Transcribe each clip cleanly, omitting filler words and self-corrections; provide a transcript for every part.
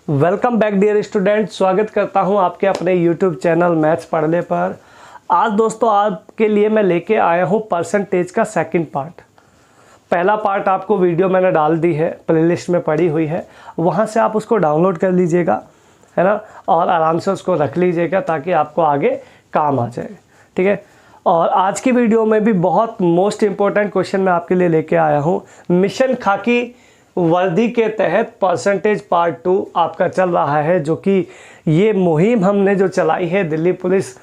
Welcome back dear student. स्वागत करता हूं आपके अपने यूट्यूब चैनल मैथ्स पढ़ने पर। आज दोस्तों आपके लिए मैं लेके आया हूं परसेंटेज का सेकंड पार्ट। पहला पार्ट आपको वीडियो मैंने डाल दी है, प्लेलिस्ट में पड़ी हुई है, वहां से आप उसको डाउनलोड कर लीजिएगा, है ना, और आराम से उसको रख लीजिएगा ताकि आपको आगे काम आ जाए। ठीक है। और आज की वीडियो में भी बहुत मोस्ट इम्पोर्टेंट क्वेश्चन मैं आपके लिए लेके आया हूँ। मिशन खाकी वर्दी के तहत परसेंटेज पार्ट 2 आपका चल रहा है, जो कि ये मुहिम हमने जो चलाई है दिल्ली पुलिस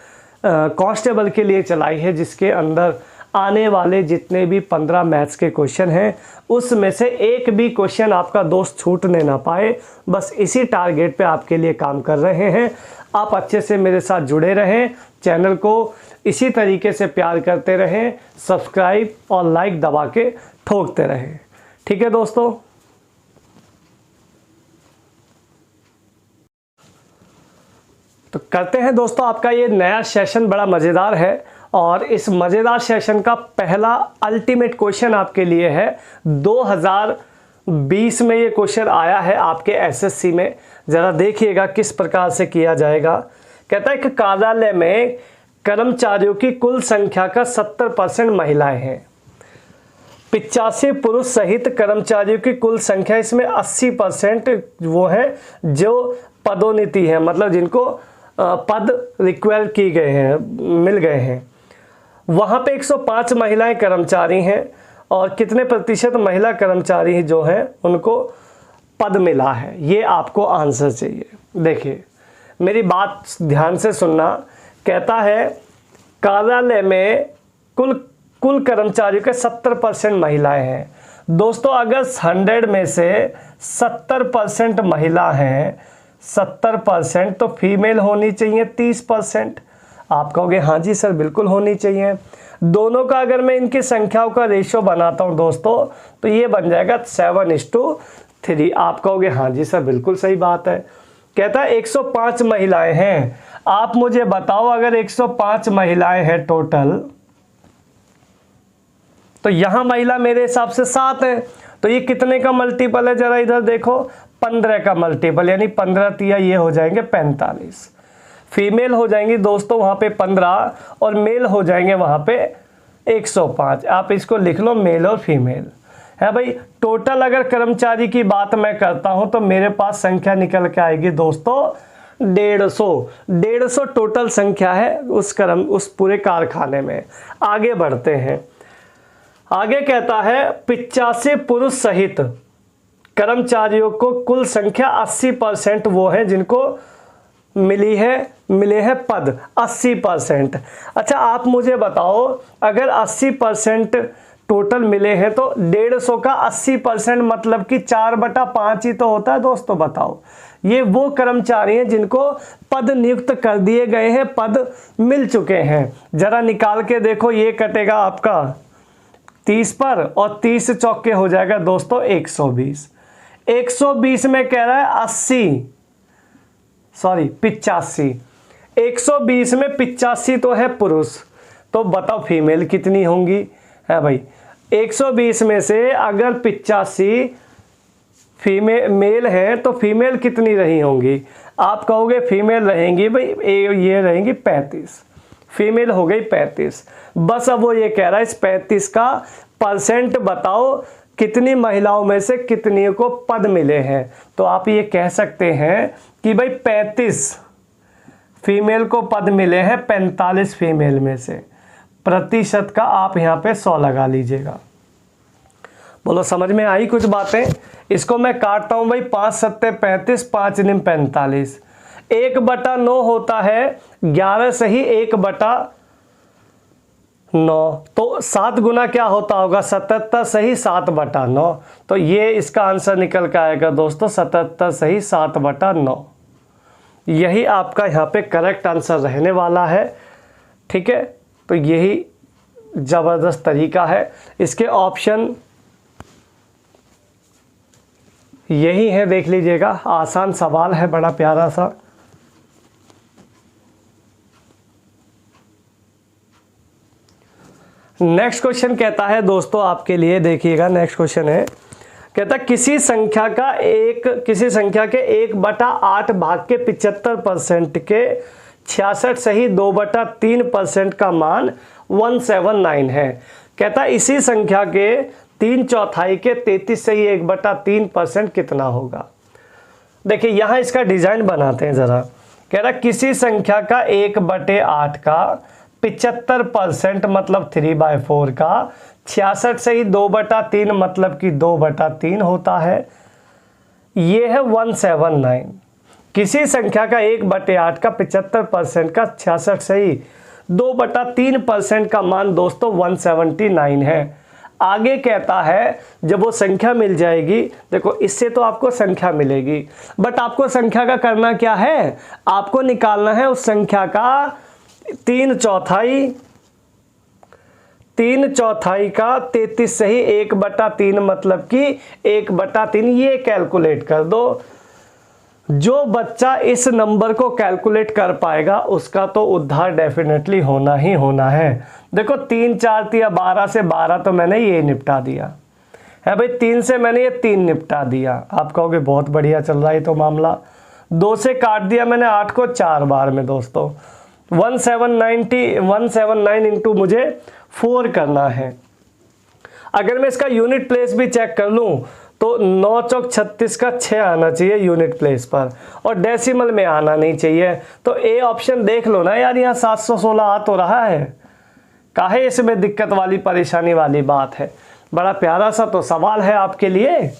कांस्टेबल के लिए चलाई है, जिसके अंदर आने वाले जितने भी 15 मैथ्स के क्वेश्चन हैं उसमें से एक भी क्वेश्चन आपका दोस्त छूटने ना पाए, बस इसी टारगेट पे आपके लिए काम कर रहे हैं। आप अच्छे से मेरे साथ जुड़े रहें, चैनल को इसी तरीके से प्यार करते रहें, सब्सक्राइब और लाइक दबा के ठोकते रहें। ठीक है दोस्तों। तो करते हैं दोस्तों, आपका ये नया सेशन बड़ा मज़ेदार है और इस मज़ेदार सेशन का पहला अल्टीमेट क्वेश्चन आपके लिए है। 2020 में ये क्वेश्चन आया है आपके एसएससी में। ज़रा देखिएगा किस प्रकार से किया जाएगा। कहता है कि कार्यालय में कर्मचारियों की कुल संख्या का 70% महिलाएं हैं। 85 पुरुष सहित कर्मचारियों की कुल संख्या, इसमें 80% वो हैं जो पदोन्नति है, मतलब जिनको पद रिक्वायर की गए हैं, मिल गए हैं। वहाँ पे 105 महिलाएं कर्मचारी हैं और कितने प्रतिशत महिला कर्मचारी जो हैं उनको पद मिला है, ये आपको आंसर चाहिए। देखिए मेरी बात ध्यान से सुनना। कहता है कार्यालय में कुल कर्मचारियों के 70% महिलाएं हैं। दोस्तों अगर 100 में से 70% महिला हैं, 70% तो फीमेल होनी चाहिए 30%। आप कहोगे हाँ जी सर बिल्कुल होनी चाहिए। दोनों का अगर मैं इनकी संख्याओं का रेशो बनाता हूँ दोस्तों तो ये बन जाएगा 7:3। आप कहोगे हाँ जी सर बिल्कुल सही बात है। कहता है 105 महिलाएं हैं। आप मुझे बताओ अगर 105 महिलाएं हैं टोटल, तो यहां महिला मेरे हिसाब से 7 है, तो ये कितने का मल्टीपल है जरा इधर देखो, 15 का मल्टीपल, यानी 15 तिया ये हो जाएंगे 45। फीमेल हो जाएंगी दोस्तों वहां पे 15 और मेल हो जाएंगे वहां पे 105। आप इसको लिख लो, मेल और फीमेल है भाई। टोटल अगर कर्मचारी की बात मैं करता हूं तो मेरे पास संख्या निकल के आएगी दोस्तों 150 टोटल संख्या है उस पूरे कारखाने में। आगे बढ़ते हैं। आगे कहता है 85 पुरुष सहित कर्मचारियों को कुल संख्या 80% वो हैं जिनको मिले हैं पद 80%। अच्छा आप मुझे बताओ अगर 80% टोटल मिले हैं तो 150 का 80% मतलब कि 4/5 ही तो होता है दोस्तों। बताओ ये वो कर्मचारी हैं जिनको पद नियुक्त कर दिए गए हैं, पद मिल चुके हैं। जरा निकाल के देखो, ये कटेगा आपका 30 पर और 30 चौके हो जाएगा दोस्तों 120। 120 में कह रहा है 85। 120 में 85 तो है पुरुष, तो बताओ फीमेल कितनी होंगी है भाई। 120 में से अगर 85 मेल है तो फीमेल कितनी रही होंगी। आप कहोगे फीमेल रहेंगी भाई, ये रहेंगी 35, फीमेल हो गई 35। बस अब वो ये कह रहा है इस 35 का परसेंट बताओ कितनी महिलाओं में से कितनी को पद मिले हैं। तो आप ये कह सकते हैं कि भाई 35 फीमेल को पद मिले हैं 45 फीमेल में से। प्रतिशत का आप यहाँ पे 100 लगा लीजिएगा। बोलो समझ में आई कुछ बातें। इसको मैं काटता हूँ भाई, 5 सत्ते 35, 5 निम 45। 1/9 होता है 11 से ही 1/9, तो 7 गुना क्या होता होगा 77 सही 7/9। तो ये इसका आंसर निकल के आएगा दोस्तों 77 सही 7/9। यही आपका यहाँ पे करेक्ट आंसर रहने वाला है। ठीक है, तो यही ज़बरदस्त तरीका है। इसके ऑप्शन यही है, देख लीजिएगा। आसान सवाल है, बड़ा प्यारा सा। नेक्स्ट क्वेश्चन कहता है दोस्तों आपके लिए, देखिएगा नेक्स्ट क्वेश्चन है कहता किसी संख्या के 1/8 भाग के 75% के 66 सही 2/3% का मान 179 है। कहता इसी संख्या के 3/4 के 33 सही 1/3% कितना होगा। देखिए यहाँ इसका डिजाइन बनाते हैं जरा। कह रहा किसी संख्या का 1/8 का 75% मतलब 3/4 का 66 सही 2/3 मतलब कि 2/3 होता है। ये है 179। किसी संख्या का 1/8 का 75% का 66 सही 2/3% का मान दोस्तों 179 है। आगे कहता है जब वो संख्या मिल जाएगी, देखो इससे तो आपको संख्या मिलेगी, बट आपको संख्या का करना क्या है, आपको निकालना है उस संख्या का 3/4 का 33 सही 1/3 मतलब कि 1/3। ये कैलकुलेट कर दो। जो बच्चा इस नंबर को कैलकुलेट कर पाएगा उसका तो उद्धार डेफिनेटली होना ही होना है। देखो 3 4 या 12 से 12 तो मैंने ये निपटा दिया है भाई, 3 से मैंने ये 3 निपटा दिया। आप कहोगे बहुत बढ़िया चल रहा है तो मामला। 2 से काट दिया मैंने 8 को 4 बार में दोस्तों। 179 इंटू मुझे 4 करना है। अगर मैं इसका यूनिट प्लेस भी चेक कर लूँ तो 9 चौक 36 का 6 आना चाहिए यूनिट प्लेस पर, और डेसिमल में आना नहीं चाहिए। तो ए ऑप्शन देख लो ना यार, यहाँ 716 आ तो रहा है। काहे इसमें दिक्कत वाली परेशानी वाली बात है। बड़ा प्यारा सा तो सवाल है आपके लिए,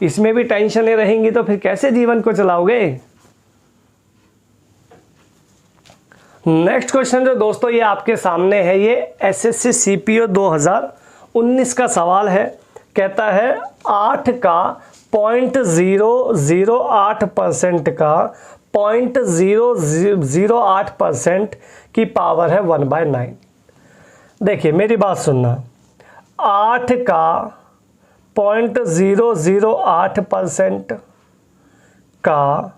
इसमें भी टेंशनें रहेंगी तो फिर कैसे जीवन को चलाओगे। नेक्स्ट क्वेश्चन जो दोस्तों ये आपके सामने है, ये एसएससी सीपीओ 2019 का सवाल है। कहता है 8 का 0.008% का 0.008% की पावर है 1/9। देखिए मेरी बात सुनना, 8 का 0.008% का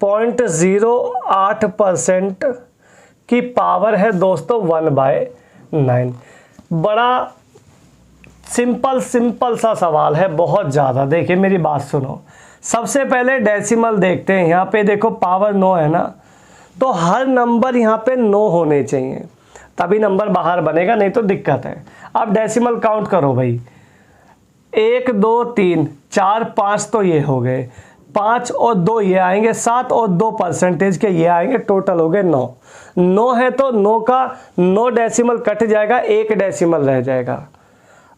0.08% की पावर है दोस्तों 1/9। बड़ा सिंपल सा सवाल है, बहुत ज़्यादा। देखिए मेरी बात सुनो, सबसे पहले डेसिमल देखते हैं। यहाँ पे देखो पावर 9 है ना, तो हर नंबर यहाँ पे 9 होने चाहिए तभी नंबर बाहर बनेगा, नहीं तो दिक्कत है। अब डेसिमल काउंट करो भाई, 1 2 3 4 5 तो ये हो गए, 5 और 2 ये आएंगे, 7 और 2% के ये आएंगे, टोटल हो गए 9। 9 है तो 9 का 9 डेसिमल कट जाएगा, 1 डेसिमल रह जाएगा।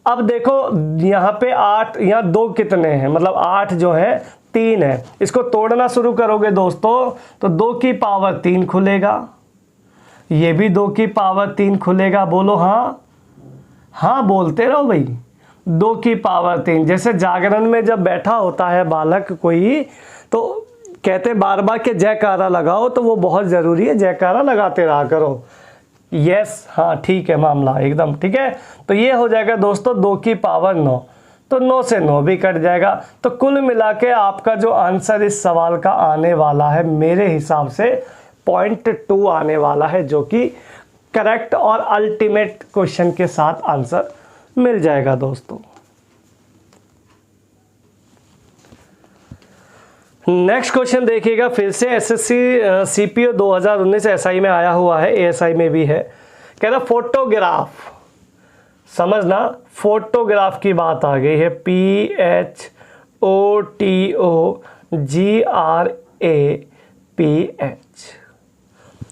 अब देखो यहाँ पे 8, यहाँ 2 कितने हैं, मतलब 8 जो है 3 है। इसको तोड़ना शुरू करोगे दोस्तों तो 2 की पावर 3 खुलेगा, ये भी 2 की पावर 3 खुलेगा। बोलो हाँ, हाँ बोलते रहो भाई। 2 की पावर 3, जैसे जागरण में जब बैठा होता है बालक कोई, तो कहते बार बार के जयकारा लगाओ, तो वो बहुत ज़रूरी है, जयकारा लगाते रहा करो। यस हाँ ठीक है, मामला एकदम ठीक है। तो ये हो जाएगा दोस्तों 2 की पावर 9, तो 9 से 9 भी कट जाएगा। तो कुल मिला के आपका जो आंसर इस सवाल का आने वाला है मेरे हिसाब से 0.2 आने वाला है, जो कि करेक्ट और अल्टीमेट क्वेश्चन के साथ आंसर मिल जाएगा दोस्तों। नेक्स्ट क्वेश्चन देखिएगा, फिर से एसएससी सीपीओ 2019 एसआई में आया हुआ है, एएसआई में भी है। कह रहा फोटोग्राफ, समझना फोटोग्राफ की बात आ गई है, PHOTOGRAPH।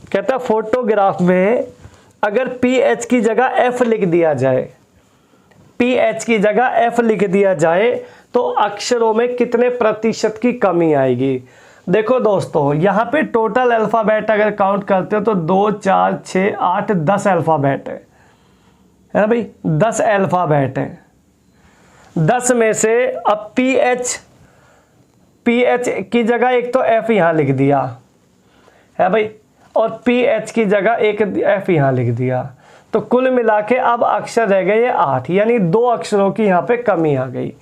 कहता फोटोग्राफ में अगर PH की जगह F लिख दिया जाए, PH की जगह F लिख दिया जाए तो अक्षरों में कितने प्रतिशत की कमी आएगी। देखो दोस्तों यहाँ पे टोटल अल्फ़ाबेट अगर काउंट करते हो तो 2 4 6 8 10 अल्फ़ाबेट है ना भाई, 10 अल्फ़ाबेट है। 10 में से अब PH की जगह एक तो F यहाँ लिख दिया है भाई, और PH की जगह एक F यहाँ लिख दिया, तो कुल मिला के अब अक्षर रह गए ये 8, यानी 2 अक्षरों की यहाँ पे कमी आ गई।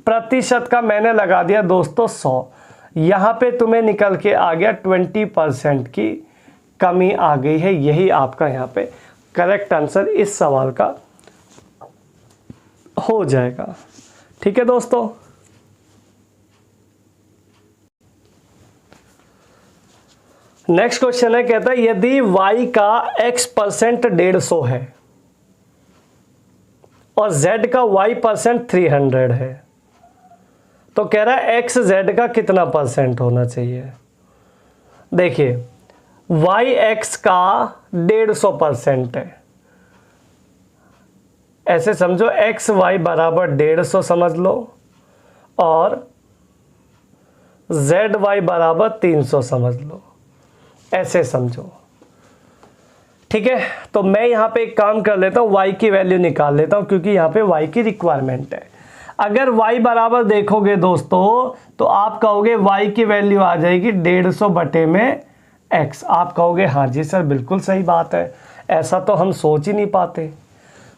प्रतिशत का मैंने लगा दिया दोस्तों 100, यहाँ पे तुम्हें निकल के आ गया 20% की कमी आ गई है। यही आपका यहाँ पे करेक्ट आंसर इस सवाल का हो जाएगा। ठीक है दोस्तों। नेक्स्ट क्वेश्चन है, कहता है यदि y का x% 150 है और z का y% 300 है, तो कह रहा है x z का कितना परसेंट होना चाहिए। देखिए y x का 150% है, ऐसे समझो x y बराबर 150 समझ लो और z y बराबर 300 समझ लो, ऐसे समझो। ठीक है, तो मैं यहाँ पे एक काम कर लेता हूँ, y की वैल्यू निकाल लेता हूँ क्योंकि यहाँ पे y की रिक्वायरमेंट है। अगर y बराबर देखोगे दोस्तों तो आप कहोगे y की वैल्यू आ जाएगी 150 बटे में x। आप कहोगे हाँ जी सर बिल्कुल सही बात है, ऐसा तो हम सोच ही नहीं पाते।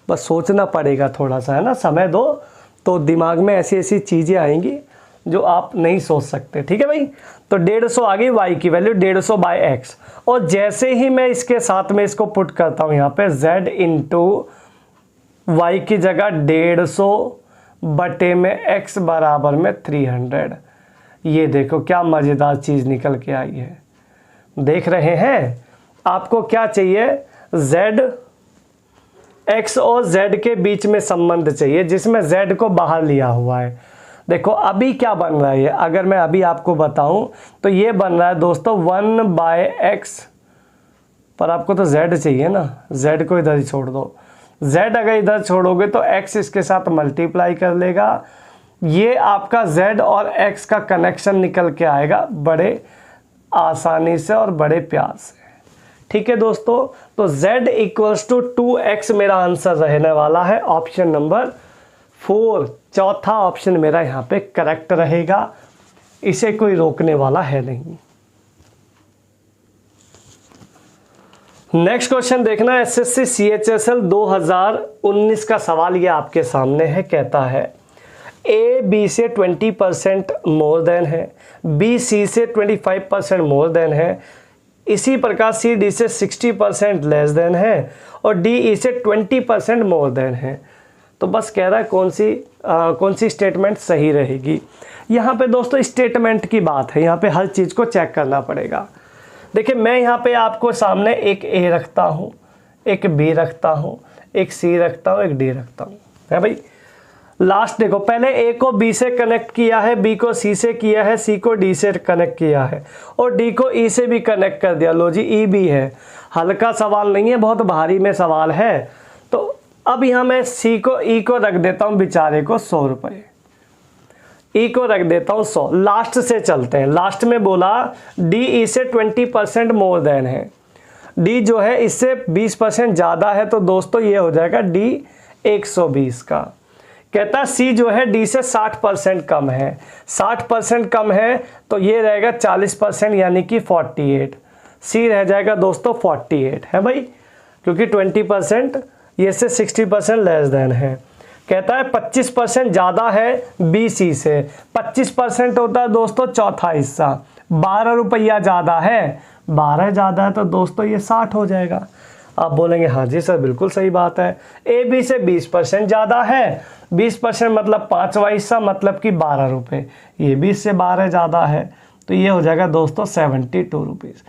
बस सोचना पड़ेगा थोड़ा सा, है ना, समय दो तो दिमाग में ऐसी ऐसी चीज़ें आएंगी जो आप नहीं सोच सकते। ठीक है भाई, तो 150 आ गई y की वैल्यू 150 बाई x, और जैसे ही मैं इसके साथ में इसको पुट करता हूँ यहाँ पे z इंटू वाई की जगह 150 बटे में x बराबर में 300। ये देखो क्या मज़ेदार चीज़ निकल के आई है, देख रहे हैं। आपको क्या चाहिए, z x और z के बीच में संबंध चाहिए जिसमें z को बाहर लिया हुआ है। देखो अभी क्या बन रहा है, अगर मैं अभी आपको बताऊं तो ये बन रहा है दोस्तों 1/x, पर आपको तो z चाहिए ना, z को इधर ही छोड़ दो। z अगर इधर छोड़ोगे तो x इसके साथ मल्टीप्लाई कर लेगा, ये आपका z और x का कनेक्शन निकल के आएगा बड़े आसानी से और बड़े प्यार से। ठीक है दोस्तों, तो z इक्वल्स टू 2x मेरा आंसर रहने वाला है, ऑप्शन नंबर 4, चौथा ऑप्शन मेरा यहाँ पे करेक्ट रहेगा, इसे कोई रोकने वाला है नहीं। नेक्स्ट क्वेश्चन देखना, एसएससी सीएचएसएल 2019 का सवाल ये आपके सामने है। कहता है ए बी से 20% मोर देन है, बी सी से 25% मोर देन है, इसी प्रकार सी डी से 60% लेस देन है और डी ई से 20% मोर देन है। तो बस कह रहा है कौन सी स्टेटमेंट सही रहेगी। यहाँ पे दोस्तों स्टेटमेंट की बात है, यहाँ पे हर चीज़ को चेक करना पड़ेगा। देखिए मैं यहाँ पे आपको सामने एक ए रखता हूँ, एक बी रखता हूँ, एक सी रखता हूँ, एक डी रखता हूँ, है भाई। लास्ट देखो, पहले ए को बी से कनेक्ट किया है, बी को सी से किया है, सी को डी से कनेक्ट किया है और डी को ई से भी कनेक्ट कर दिया। लो जी ई भी है, हल्का सवाल नहीं है, बहुत भारी में सवाल है। तो अब यहाँ मैं सी को ई को रख देता हूँ बेचारे को 100 रुपये, ई को रख देता हूँ 100। लास्ट से चलते हैं, लास्ट में बोला डी ई से 20% मोर देन है, डी जो है इससे 20% ज़्यादा है, तो दोस्तों ये हो जाएगा डी 120 का। कहता सी जो है डी से 60% कम है, 60% कम है तो ये रहेगा 40% यानी कि 48, सी रह जाएगा दोस्तों 48, है भाई, क्योंकि 20% ये से 60% लेस देन है। कहता है 25% ज़्यादा है बी सी से, 25% होता है दोस्तों चौथा हिस्सा, 12 रुपया ज़्यादा है, 12 ज़्यादा है तो दोस्तों ये 60 हो जाएगा। आप बोलेंगे हाँ जी सर बिल्कुल सही बात है। ए बी से 20% ज़्यादा है, 20% मतलब 5वां हिस्सा मतलब कि 12 रुपये, ये भी इससे 12 ज़्यादा है तो ये हो जाएगा दोस्तों 72 रुपीज़।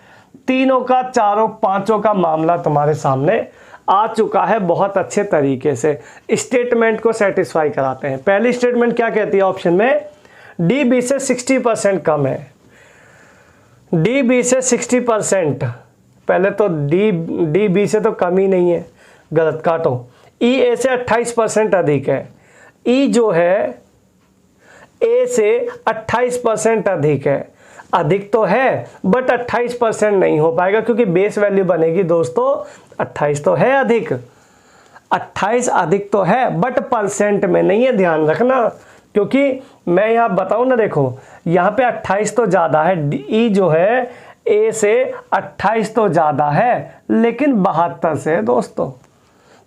तीनों का चारों पाँचों का मामला तुम्हारे सामने आ चुका है बहुत अच्छे तरीके से। स्टेटमेंट को सेटिस्फाई कराते हैं। पहली स्टेटमेंट क्या कहती है ऑप्शन में, डी बी से 60% कम है, डी बी से 60%, पहले तो डी बी से तो कम ही नहीं है, गलत काटो। ई ए से 28% अधिक है, ई जो है ए से 28% अधिक है, अधिक तो है बट 28% नहीं हो पाएगा क्योंकि बेस वैल्यू बनेगी दोस्तों 28 तो है अधिक, 28 अधिक तो है बट परसेंट में नहीं है, ध्यान रखना। क्योंकि मैं यहाँ बताऊँ ना, देखो यहाँ पे 28 तो ज़्यादा है, ई जो है ए से 28 तो ज़्यादा है लेकिन 72 से है दोस्तों,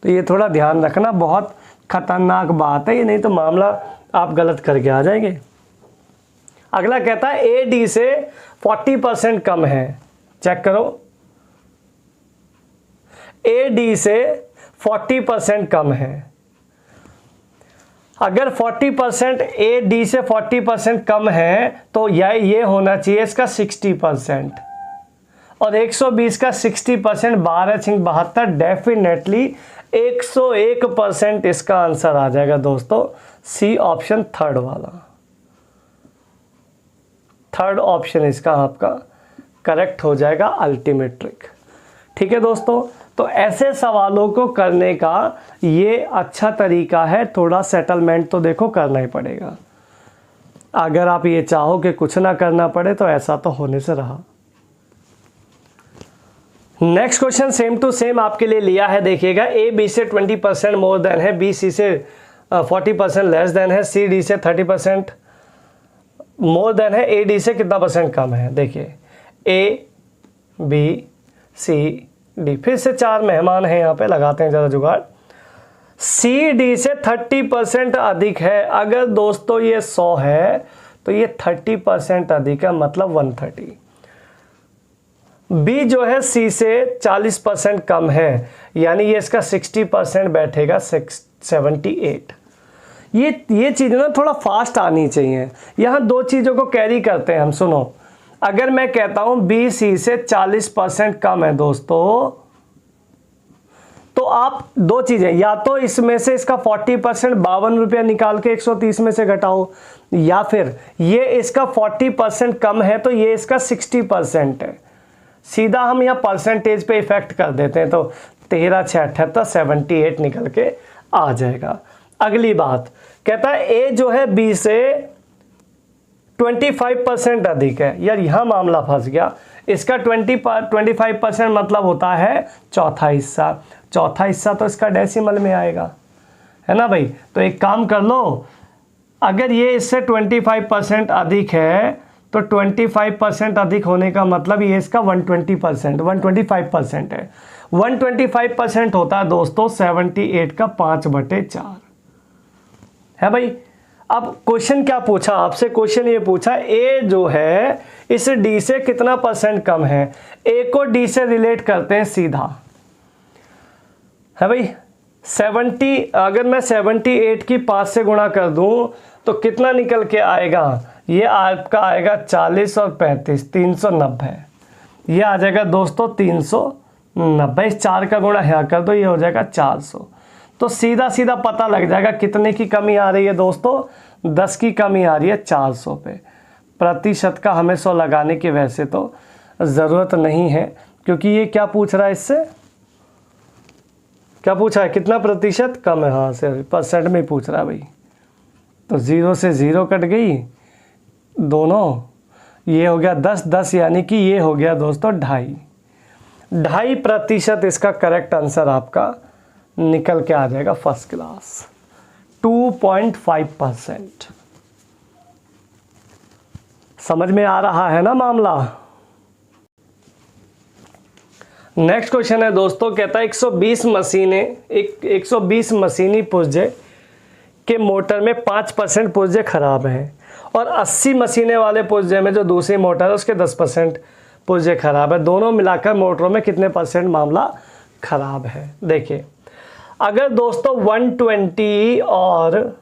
तो ये थोड़ा ध्यान रखना, बहुत खतरनाक बात है ये, नहीं तो मामला आप गलत करके आ जाएंगे। अगला कहता है ए डी से 40% कम है, चेक करो, ए डी से 40% कम है। अगर 40% ए डी से 40% कम है तो ये होना चाहिए इसका 60%, और 120 का 60% 12×72 डेफिनेटली 101% इसका आंसर आ जाएगा दोस्तों, सी ऑप्शन थर्ड वाला। थर्ड ऑप्शन इसका आपका करेक्ट हो जाएगा, अल्टीमेट ट्रिक। ठीक है दोस्तों, तो ऐसे सवालों को करने का ये अच्छा तरीका है। थोड़ा सेटलमेंट तो देखो करना ही पड़ेगा। अगर आप ये चाहो कि कुछ ना करना पड़े तो ऐसा तो होने से रहा। Next question same to same आपके लिए लिया है, देखिएगा। ए बी से 20% मोर देन है, बी सी से 40% लेस देन है, सी डी से 30% मोर देन है, ए डी से कितना परसेंट कम है। देखिए ए बी सी डी, फिर से 4 मेहमान हैं यहाँ पे, लगाते हैं ज़रा जुगाड़। सी डी से 30% अधिक है। अगर दोस्तों ये 100 है तो ये 30% अधिक है, मतलब 130। बी जो है सी से 40% कम है, यानी ये इसका 60% बैठेगा, 78। ये चीज़ें ना थोड़ा फास्ट आनी चाहिए। यहाँ 2 चीज़ों को कैरी करते हैं हम। सुनो, अगर मैं कहता हूँ बी सी से 40% कम है दोस्तों, तो आप 2 चीज़ें, या तो इसमें से इसका 40% 52 रुपया निकाल के 130 में से घटाओ, या फिर ये इसका 40% कम है तो ये इसका 60% है। सीधा हम यहाँ परसेंटेज पे इफेक्ट कर देते हैं, तो 13 6 78 78 निकल के आ जाएगा। अगली बात कहता है ए जो है बी से 25% अधिक है। यार यहाँ मामला फंस गया। इसका 25% मतलब होता है चौथा हिस्सा। चौथा हिस्सा तो इसका डेसिमल में आएगा, है ना भाई। तो एक काम कर लो, अगर ये इससे 25% अधिक है तो 25% अधिक होने का मतलब ये इसका 125% है। 125% होता है दोस्तों 78 का 5/4 है भाई। अब क्वेश्चन क्या पूछा आपसे? क्वेश्चन ये पूछा ए जो है इस डी से कितना परसेंट कम है। ए को डी से रिलेट करते हैं सीधा, है भाई। 70, अगर मैं 78 की 5 से गुणा कर दूं तो कितना निकल के आएगा? ये आपका आएगा 40 और 35, 390। ये आ जाएगा दोस्तों 390। इस 4 का गुणा यहाँ कर दो, ये हो जाएगा 400। तो सीधा सीधा पता लग जाएगा कितने की कमी आ रही है दोस्तों, 10 की कमी आ रही है 400 पे। प्रतिशत का हमें 100 लगाने की वैसे तो ज़रूरत नहीं है, क्योंकि ये क्या पूछ रहा है इससे, क्या पूछा है, कितना प्रतिशत कम है। हाँ से परसेंट में पूछ रहा है भाई। तो 0 से 0 कट गई दोनों, ये हो गया 10 10, यानी कि ये हो गया दोस्तों 2.5% इसका करेक्ट आंसर आपका निकल के आ जाएगा फर्स्ट क्लास, 2.5%। समझ में आ रहा है ना मामला। नेक्स्ट क्वेश्चन है दोस्तों, कहता है 120 मशीनें 120 मशीनी पुर्जे के मोटर में 5% पुर्जे खराब हैं, और 80 मशीनें वाले पुर्जे में जो दूसरी मोटर है उसके 10% पुर्जे खराब है। दोनों मिलाकर मोटरों में कितने % मामला खराब है। देखिए, अगर दोस्तों 120 और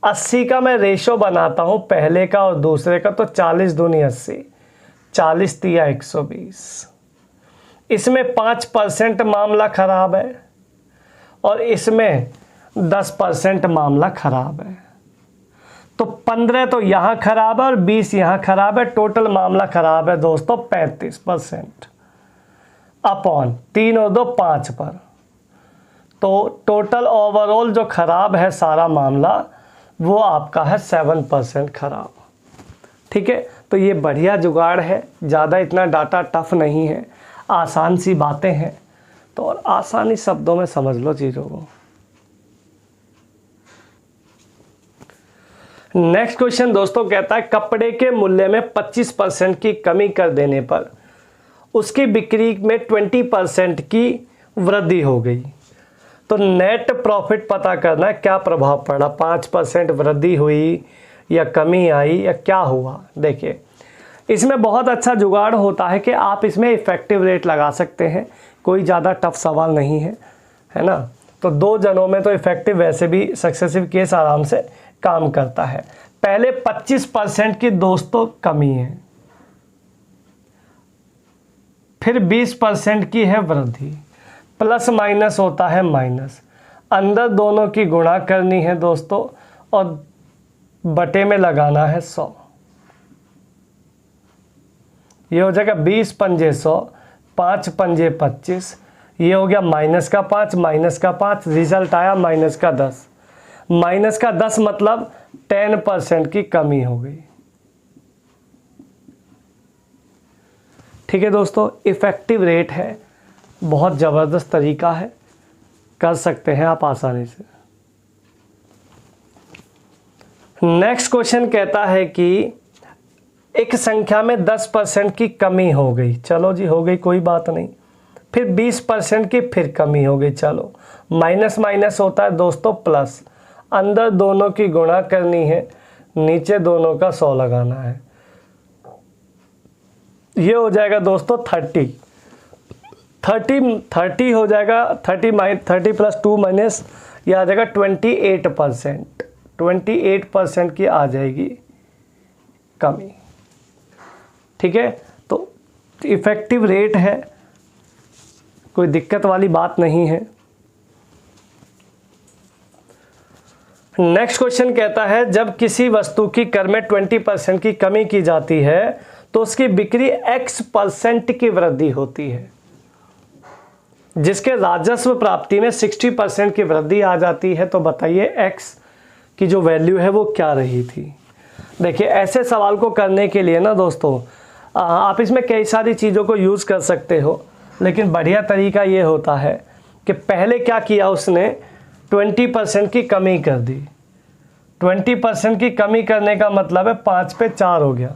80 का मैं रेशो बनाता हूं, पहले का और दूसरे का, तो 40 दूनी 80, 40 तिया 120। इसमें 5% मामला खराब है और इसमें 10% मामला खराब है। तो 15 तो यहाँ खराब है और 20 यहाँ खराब है। टोटल मामला खराब है दोस्तों 35% अपॉन 3 और 2 5 पर। तो टोटल ओवरऑल जो खराब है सारा मामला वो आपका है 7% खराब। ठीक है, तो ये बढ़िया जुगाड़ है, ज़्यादा इतना डाटा टफ नहीं है, आसान सी बातें हैं, तो और आसानी शब्दों में समझ लो चीज़ों को। नेक्स्ट क्वेश्चन दोस्तों कहता है कपड़े के मूल्य में 25% की कमी कर देने पर उसकी बिक्री में 20% की वृद्धि हो गई, तो नेट प्रॉफिट पता करना है क्या प्रभाव पड़ा, 5% वृद्धि हुई या कमी आई या क्या हुआ। देखिए, इसमें बहुत अच्छा जुगाड़ होता है कि आप इसमें इफ़ेक्टिव रेट लगा सकते हैं, कोई ज़्यादा टफ सवाल नहीं है, है ना। तो 2 जनों में तो इफेक्टिव वैसे भी सक्सेसिव केस आराम से काम करता है। पहले 25% की दोस्तों कमी है, फिर 20% की है वृद्धि, प्लस माइनस होता है माइनस, अंदर दोनों की गुणा करनी है दोस्तों और बटे में लगाना है 100। ये हो जाएगा 20 पंजे 100, 5 पंजे 25, ये हो गया माइनस का 5, रिजल्ट आया माइनस का 10। माइनस का 10 मतलब 10% की कमी हो गई। ठीक है दोस्तों, इफ़ेक्टिव रेट है, बहुत ज़बरदस्त तरीका है, कर सकते हैं आप आसानी से। नेक्स्ट क्वेश्चन कहता है कि एक संख्या में 10% की कमी हो गई, चलो जी हो गई कोई बात नहीं, फिर 20% की फिर कमी हो गई, चलो माइनस माइनस होता है दोस्तों प्लस, अंदर दोनों की गुणा करनी है, नीचे दोनों का 100 लगाना है, ये हो जाएगा दोस्तों 30 हो जाएगा, 30 प्लस 2 माइनस, ये आ जाएगा 28% की आ जाएगी कमी। ठीक है, तो इफ़ेक्टिव रेट है, कोई दिक्कत वाली बात नहीं है। नेक्स्ट क्वेश्चन कहता है जब किसी वस्तु की कर में 20% की कमी की जाती है तो उसकी बिक्री X% की वृद्धि होती है, जिसके राजस्व प्राप्ति में 60% की वृद्धि आ जाती है। तो बताइए X की जो वैल्यू है वो क्या रही थी। देखिए ऐसे सवाल को करने के लिए ना दोस्तों आप इसमें कई सारी चीज़ों को यूज़ कर सकते हो, लेकिन बढ़िया तरीका ये होता है कि पहले क्या किया उसने 20% की कमी कर दी। 20% की कमी करने का मतलब है 5 पे 4 हो गया,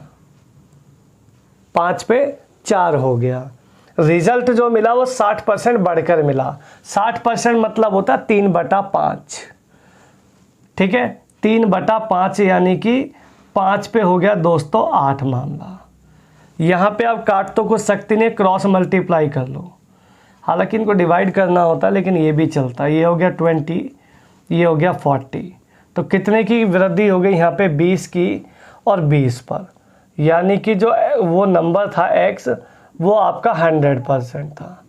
5 पे 4 हो गया। रिजल्ट जो मिला वो 60% बढ़कर मिला। 60% मतलब होता है 3/5। ठीक है, 3/5 यानी कि 5 पे हो गया दोस्तों 8 मामला। यहाँ पे आप काट तो कुछ सकते नहीं, क्रॉस मल्टीप्लाई कर लो, हालांकि इनको डिवाइड करना होता है लेकिन ये भी चलता है। ये हो गया 20, ये हो गया 40, तो कितने की वृद्धि हो गई यहाँ पे 20 की और 20 पर, यानी कि जो वो नंबर था X वो आपका 100% था।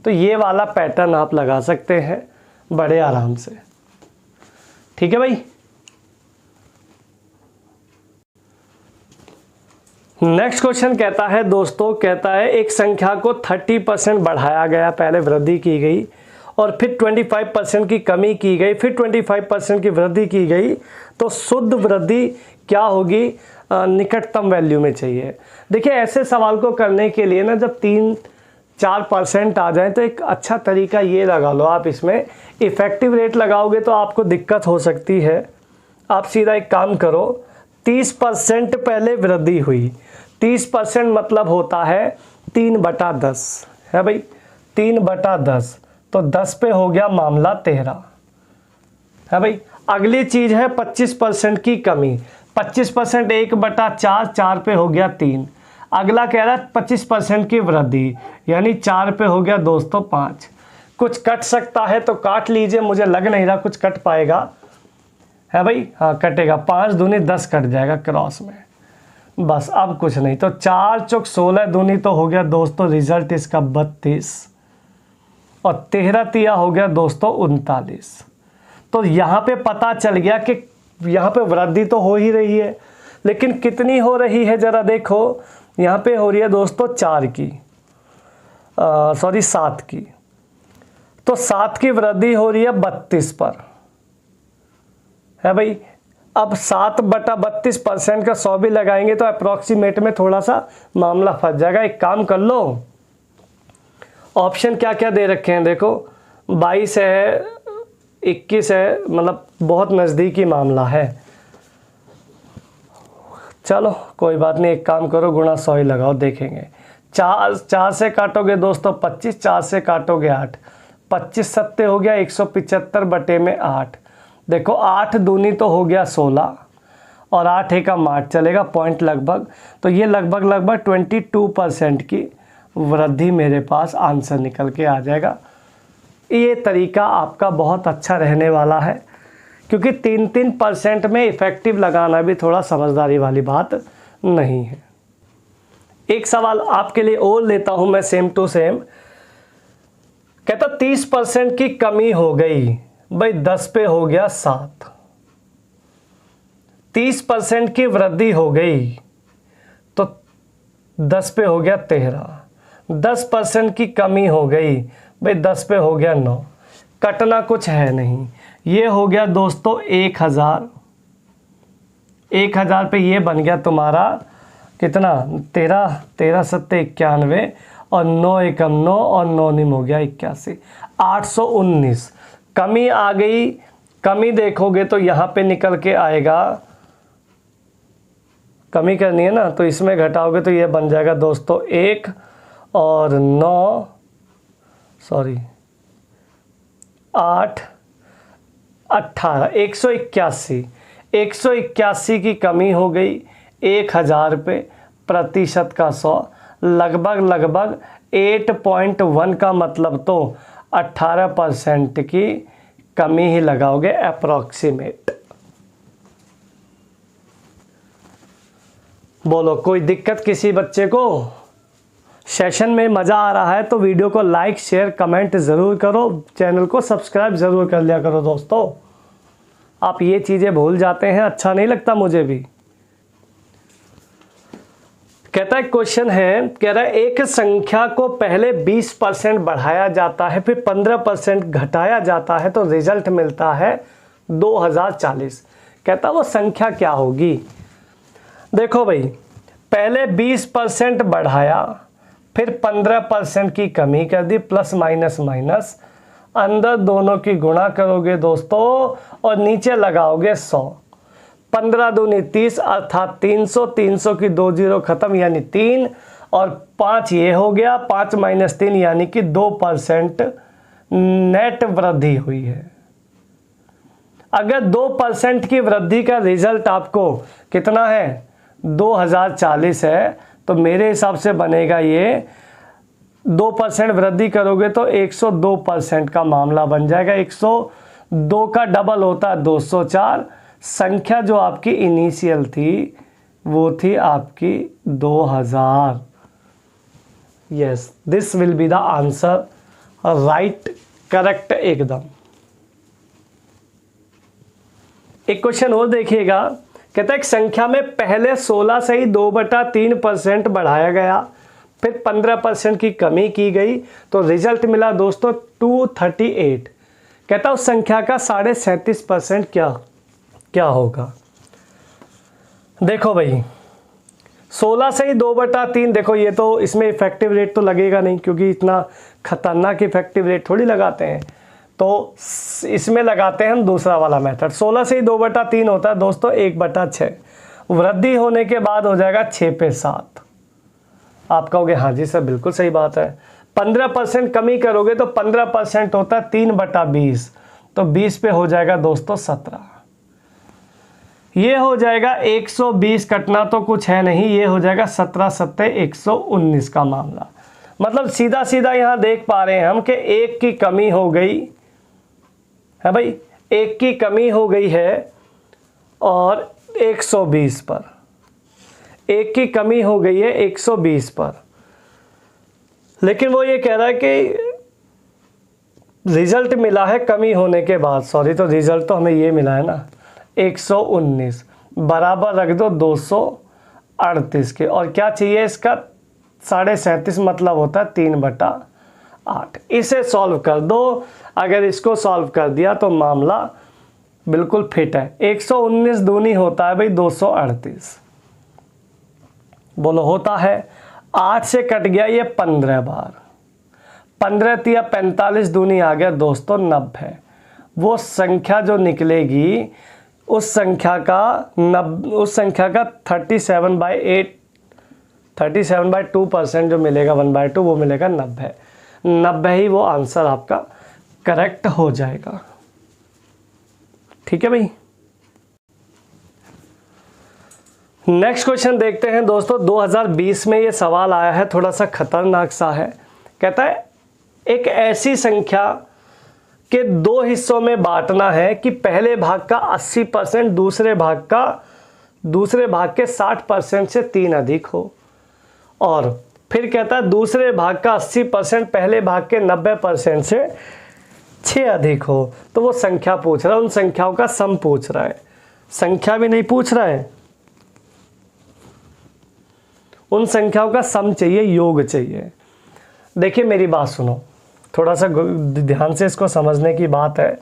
तो ये वाला पैटर्न आप लगा सकते हैं बड़े आराम से। ठीक है भाई। नेक्स्ट क्वेश्चन कहता है दोस्तों, कहता है एक संख्या को 30% बढ़ाया गया, पहले वृद्धि की गई और फिर 25% की कमी की गई, फिर 25% की वृद्धि की गई, तो शुद्ध वृद्धि क्या होगी, निकटतम वैल्यू में चाहिए। देखिए ऐसे सवाल को करने के लिए ना जब 3-4% आ जाए तो एक अच्छा तरीका ये लगा लो आप, इसमें इफ़ेक्टिव रेट लगाओगे तो आपको दिक्कत हो सकती है। आप सीधा एक काम करो, 30% पहले वृद्धि हुई, 30% मतलब होता है 3/10 है भाई, 3/10, तो 10 पे हो गया मामला 13 है भाई। अगली चीज़ है 25% की कमी, 25% 1/4, 4 पे हो गया 3। अगला कह रहा है 25% की वृद्धि, यानी 4 पे हो गया दोस्तों 5। कुछ कट सकता है तो काट लीजिए, मुझे लग नहीं रहा कुछ कट पाएगा, है भाई, हाँ कटेगा, 5 दूनी 10 कट जाएगा क्रॉस में, बस अब कुछ नहीं। तो 4 चौक 16 दूनी तो हो गया दोस्तों रिजल्ट इसका 32 और 13 तिया हो गया दोस्तों 39। तो यहाँ पे पता चल गया कि यहाँ पे वृद्धि तो हो ही रही है, लेकिन कितनी हो रही है ज़रा देखो, यहाँ पे हो रही है दोस्तों 7 की, तो 7 की वृद्धि हो रही है 32 पर, है भाई। अब 7/32% का 100 भी लगाएंगे तो अप्रॉक्सीमेट में थोड़ा सा मामला फंस जाएगा। एक काम कर लो, ऑप्शन क्या क्या दे रखे हैं देखो, 22 है, 21 है, मतलब बहुत नज़दीकी मामला है। चलो कोई बात नहीं, एक काम करो गुणा 100 ही लगाओ, देखेंगे। 4 से काटोगे दोस्तों 25, 4 से काटोगे 8, 25 सत्ते हो गया 175/8। देखो 8 दूनी तो हो गया 16 और 8 एक का मार्च चलेगा पॉइंट लगभग, तो ये लगभग 22% की वृद्धि मेरे पास आंसर निकल के आ जाएगा। ये तरीका आपका बहुत अच्छा रहने वाला है, क्योंकि 3-3% में इफ़ेक्टिव लगाना भी थोड़ा समझदारी वाली बात नहीं है। एक सवाल आपके लिए और लेता हूं मैं, सेम टू सेम। कहता 30% की कमी हो गई, भाई 10 पे हो गया 7। 30% की वृद्धि हो गई तो 10 पे हो गया 13। 10% की कमी हो गई, भाई 10 पे हो गया 9। कटना कुछ है नहीं। ये हो गया दोस्तों 1000। 1000 पे ये बन गया तुम्हारा कितना, 13 सत्ते 91 और 9 एकम 9 और 9 निम हो गया 81, 819। कमी आ गई। कमी देखोगे तो यहाँ पे निकल के आएगा, कमी करनी है ना, तो इसमें घटाओगे तो ये बन जाएगा दोस्तों 1 और 9, सॉरी 8 18, 181। 181 की कमी हो गई 1000 पे, प्रतिशत का 100, लगभग 8.1 का मतलब तो 18% की कमी ही लगाओगे अप्रॉक्सीमेट। बोलो कोई दिक्कत किसी बच्चे को? सेशन में मज़ा आ रहा है तो वीडियो को लाइक शेयर कमेंट ज़रूर करो, चैनल को सब्सक्राइब ज़रूर कर लिया करो दोस्तों। आप ये चीज़ें भूल जाते हैं, अच्छा नहीं लगता मुझे भी। कहता है क्वेश्चन है, कह रहा है एक संख्या को पहले 20% बढ़ाया जाता है, फिर 15% घटाया जाता है तो रिजल्ट मिलता है 2040। कहता वो संख्या क्या होगी? देखो भाई, पहले 20% बढ़ाया, फिर 15% की कमी कर दी, प्लस माइनस माइनस, अंदर दोनों की गुणा करोगे दोस्तों और नीचे लगाओगे 100। 15 दूनी 30 अर्थात 300, 300 की 2 जीरो खत्म यानी 3 और 5 ये हो गया, 5 माइनस 3 यानी कि 2% नेट वृद्धि हुई है। अगर 2% की वृद्धि का रिजल्ट आपको कितना है 2040 है, तो मेरे हिसाब से बनेगा ये 2% वृद्धि करोगे तो 102% का मामला बन जाएगा। 102 का डबल होता है 204। संख्या जो आपकी इनिशियल थी वो थी आपकी 2000। Yes, this will be the answer, right, correct एकदम। एक क्वेश्चन और देखिएगा, कहता है एक संख्या में पहले 16 से ही 2/3% बढ़ाया गया, फिर 15% की कमी की गई तो रिजल्ट मिला दोस्तों 238। कहता उस संख्या का 37.5% क्या होगा? देखो भाई, 16 से ही 2/3, देखो ये तो इसमें इफेक्टिव रेट तो लगेगा नहीं, क्योंकि इतना खतरनाक इफेक्टिव रेट थोड़ी लगाते हैं, तो इसमें लगाते हैं हम दूसरा वाला मेथड। 16 से ही 2/3 होता है दोस्तों 1/6। वृद्धि होने के बाद हो जाएगा 6 पे 7। आप कहोगे हाँ जी सर बिल्कुल सही बात है। 15% कमी करोगे तो 15% होता है 3/20, तो 20 पे हो जाएगा दोस्तों 17। ये हो जाएगा 120, कटना तो कुछ है नहीं, ये हो जाएगा 17 सत्ते 119 का मामला। मतलब सीधा सीधा यहाँ देख पा रहे हैं हम कि एक की कमी हो गई है भाई, एक की कमी हो गई है और 120 पर, एक की कमी हो गई है 120 पर। लेकिन वो ये कह रहा है कि रिजल्ट मिला है कमी होने के बाद, सॉरी, तो रिजल्ट तो हमें ये मिला है ना 119, बराबर रख दो 238 के, और क्या चाहिए इसका 37.5, मतलब होता है 3/8। इसे सॉल्व कर दो। अगर इसको सॉल्व कर दिया तो मामला बिल्कुल फिट है। 119 दूनी होता है भाई 238। बोलो होता है? 8 से कट गया ये 15 बार, 15 तिया 45 दूनी आ गया दोस्तों 90। वो संख्या जो निकलेगी उस संख्या का 37/8, 37/2% जो मिलेगा 1/2 वो मिलेगा 90। 90 ही वो आंसर आपका करेक्ट हो जाएगा। ठीक है भाई। नेक्स्ट क्वेश्चन देखते हैं दोस्तों। 2020 में ये सवाल आया है, थोड़ा सा खतरनाक सा है। कहता है एक ऐसी संख्या कि दो हिस्सों में बांटना है कि पहले भाग का 80% दूसरे भाग के 60% से 3 अधिक हो, और फिर कहता है दूसरे भाग का 80% पहले भाग के 90% से 6 अधिक हो। तो वो संख्या पूछ रहा है, उन संख्याओं का सम पूछ रहा है, संख्या भी नहीं पूछ रहा है, उन संख्याओं का सम चाहिए, योग चाहिए। देखिए मेरी बात सुनो, थोड़ा सा ध्यान से इसको समझने की बात है।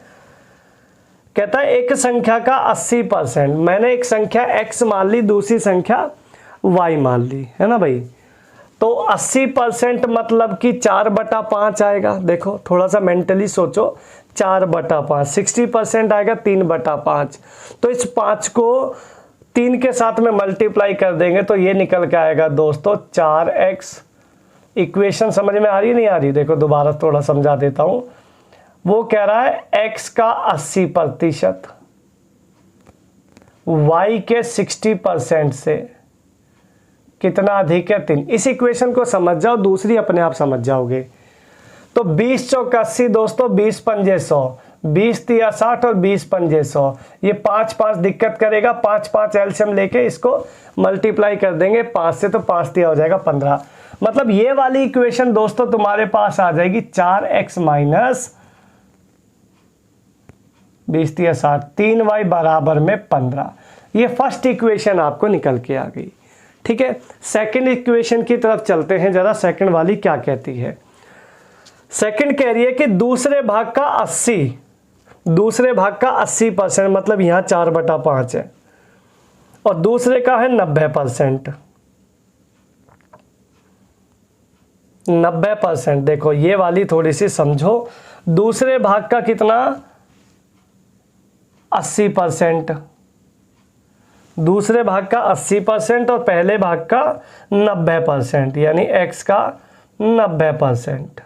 कहता है एक संख्या का 80%, मैंने एक संख्या x मान ली, दूसरी संख्या y मान ली, है ना भाई। तो 80% मतलब कि 4/5 आएगा। देखो थोड़ा सा मेंटली सोचो, 4/5, 60% आएगा 3/5। तो इस 5 को 3 के साथ में मल्टीप्लाई कर देंगे तो ये निकल के आएगा दोस्तों 4x। इक्वेशन समझ में आ रही नहीं आ रही? देखो दोबारा थोड़ा समझा देता हूं। वो कह रहा है x का 80% y के 60% से कितना अधिक है? 3। इस इक्वेशन को समझ जाओ, दूसरी अपने आप समझ जाओगे। तो 20 चौक 80 दोस्तों, 20 पंजे 100, 20 तिया 60 और 20 पंजे 100। ये 5 5 दिक्कत करेगा, 5 5 एलसीएम लेके इसको मल्टीप्लाई कर देंगे 5 से, तो 5 तिया हो जाएगा 15। मतलब ये वाली इक्वेशन दोस्तों तुम्हारे पास आ जाएगी 4x माइनस 20 तिया 60, 3y बराबर में 15। ये फर्स्ट इक्वेशन आपको निकल के आ गई। ठीक है, सेकंड इक्वेशन की तरफ चलते हैं जरा। सेकंड वाली क्या कहती है? सेकंड कह रही है कि दूसरे भाग का 80% मतलब यहां 4/5 है, और दूसरे का है 90%। 90%, देखो ये वाली थोड़ी सी समझो। दूसरे भाग का कितना? 80%। दूसरे भाग का 80% और पहले भाग का 90%, यानी x का 90%।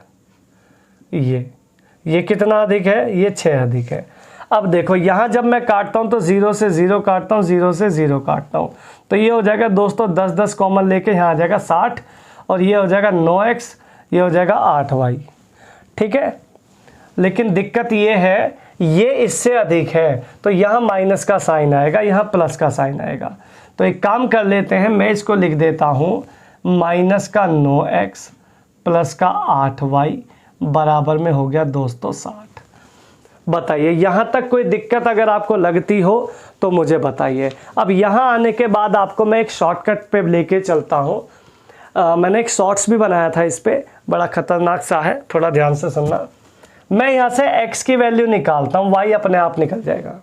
ये कितना अधिक है? ये 6 अधिक है। अब देखो यहां जब मैं काटता हूं तो 0 से 0 काटता हूं, 0 से 0 काटता हूं, तो ये हो जाएगा दोस्तों 10 10 कॉमन लेके यहां आ जाएगा 60, और ये हो जाएगा 9x, ये हो जाएगा 8y। ठीक है, लेकिन दिक्कत ये है, ये इससे अधिक है, तो यहाँ माइनस का साइन आएगा, यहाँ प्लस का साइन आएगा। तो एक काम कर लेते हैं, मैं इसको लिख देता हूँ माइनस का 9x प्लस का 8y बराबर में हो गया दोस्तों 60। बताइए यहाँ तक कोई दिक्कत अगर आपको लगती हो तो मुझे बताइए। अब यहाँ आने के बाद आपको मैं एक शॉर्टकट पे लेके चलता हूँ। मैंने एक शॉर्ट्स भी बनाया था इस पे, बड़ा खतरनाक सा है, थोड़ा ध्यान से सुनना। मैं यहाँ से x की वैल्यू निकालता हूँ, y अपने आप निकल जाएगा।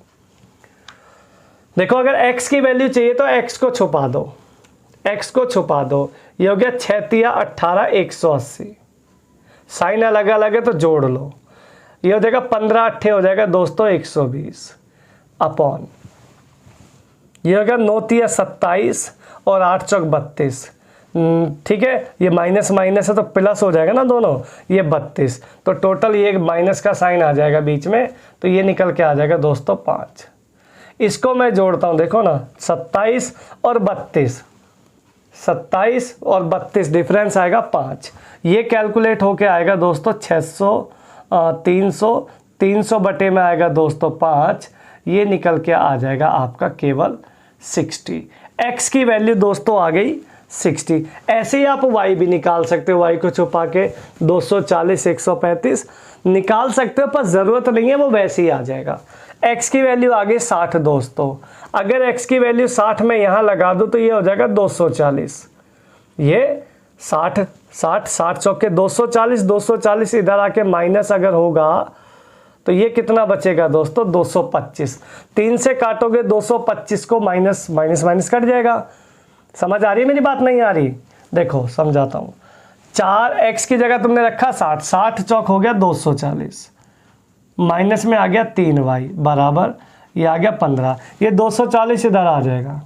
देखो अगर x की वैल्यू चाहिए तो x को छुपा दो, x को छुपा दो। ये हो गया 6 तिया 18, 180। साइन अलग अलग है तो जोड़ लो। ये हो जाएगा 15 8 हो जाएगा दोस्तों 120 अपॉन, ये हो गया 9 तिया 27 और 8 चौक 32। ठीक है, ये माइनस माइनस है तो प्लस हो जाएगा ना दोनों, ये 32। तो टोटल ये माइनस का साइन आ जाएगा बीच में, तो ये निकल के आ जाएगा दोस्तों 5। इसको मैं जोड़ता हूँ, देखो ना 27 और 32, 27 और 32 डिफरेंस आएगा 5। ये कैलकुलेट होके आएगा दोस्तों 300 बटे में आएगा दोस्तों 5। ये निकल के आ जाएगा आपका केवल 60। x की वैल्यू दोस्तों आ गई 60। ऐसे ही आप y भी निकाल सकते हो, y को छुपा के 240 135 निकाल सकते हो, पर ज़रूरत नहीं है, वो वैसे ही आ जाएगा। x की वैल्यू आ गई 60 दोस्तों। अगर x की वैल्यू 60 में यहाँ लगा दूँ तो ये हो जाएगा 240। ये 60 चौके 240, 240 इधर आके माइनस अगर होगा तो ये कितना बचेगा दोस्तों 225। 3 से काटोगे 225 को, माइनस माइनस माइनस कट जाएगा। समझ आ रही है मेरी बात? नहीं आ रही? देखो समझाता हूँ। 4x की जगह तुमने रखा 60, 60 चौक हो गया 240, माइनस में आ गया 3y बराबर, ये आ गया 15। ये 240 इधर आ जाएगा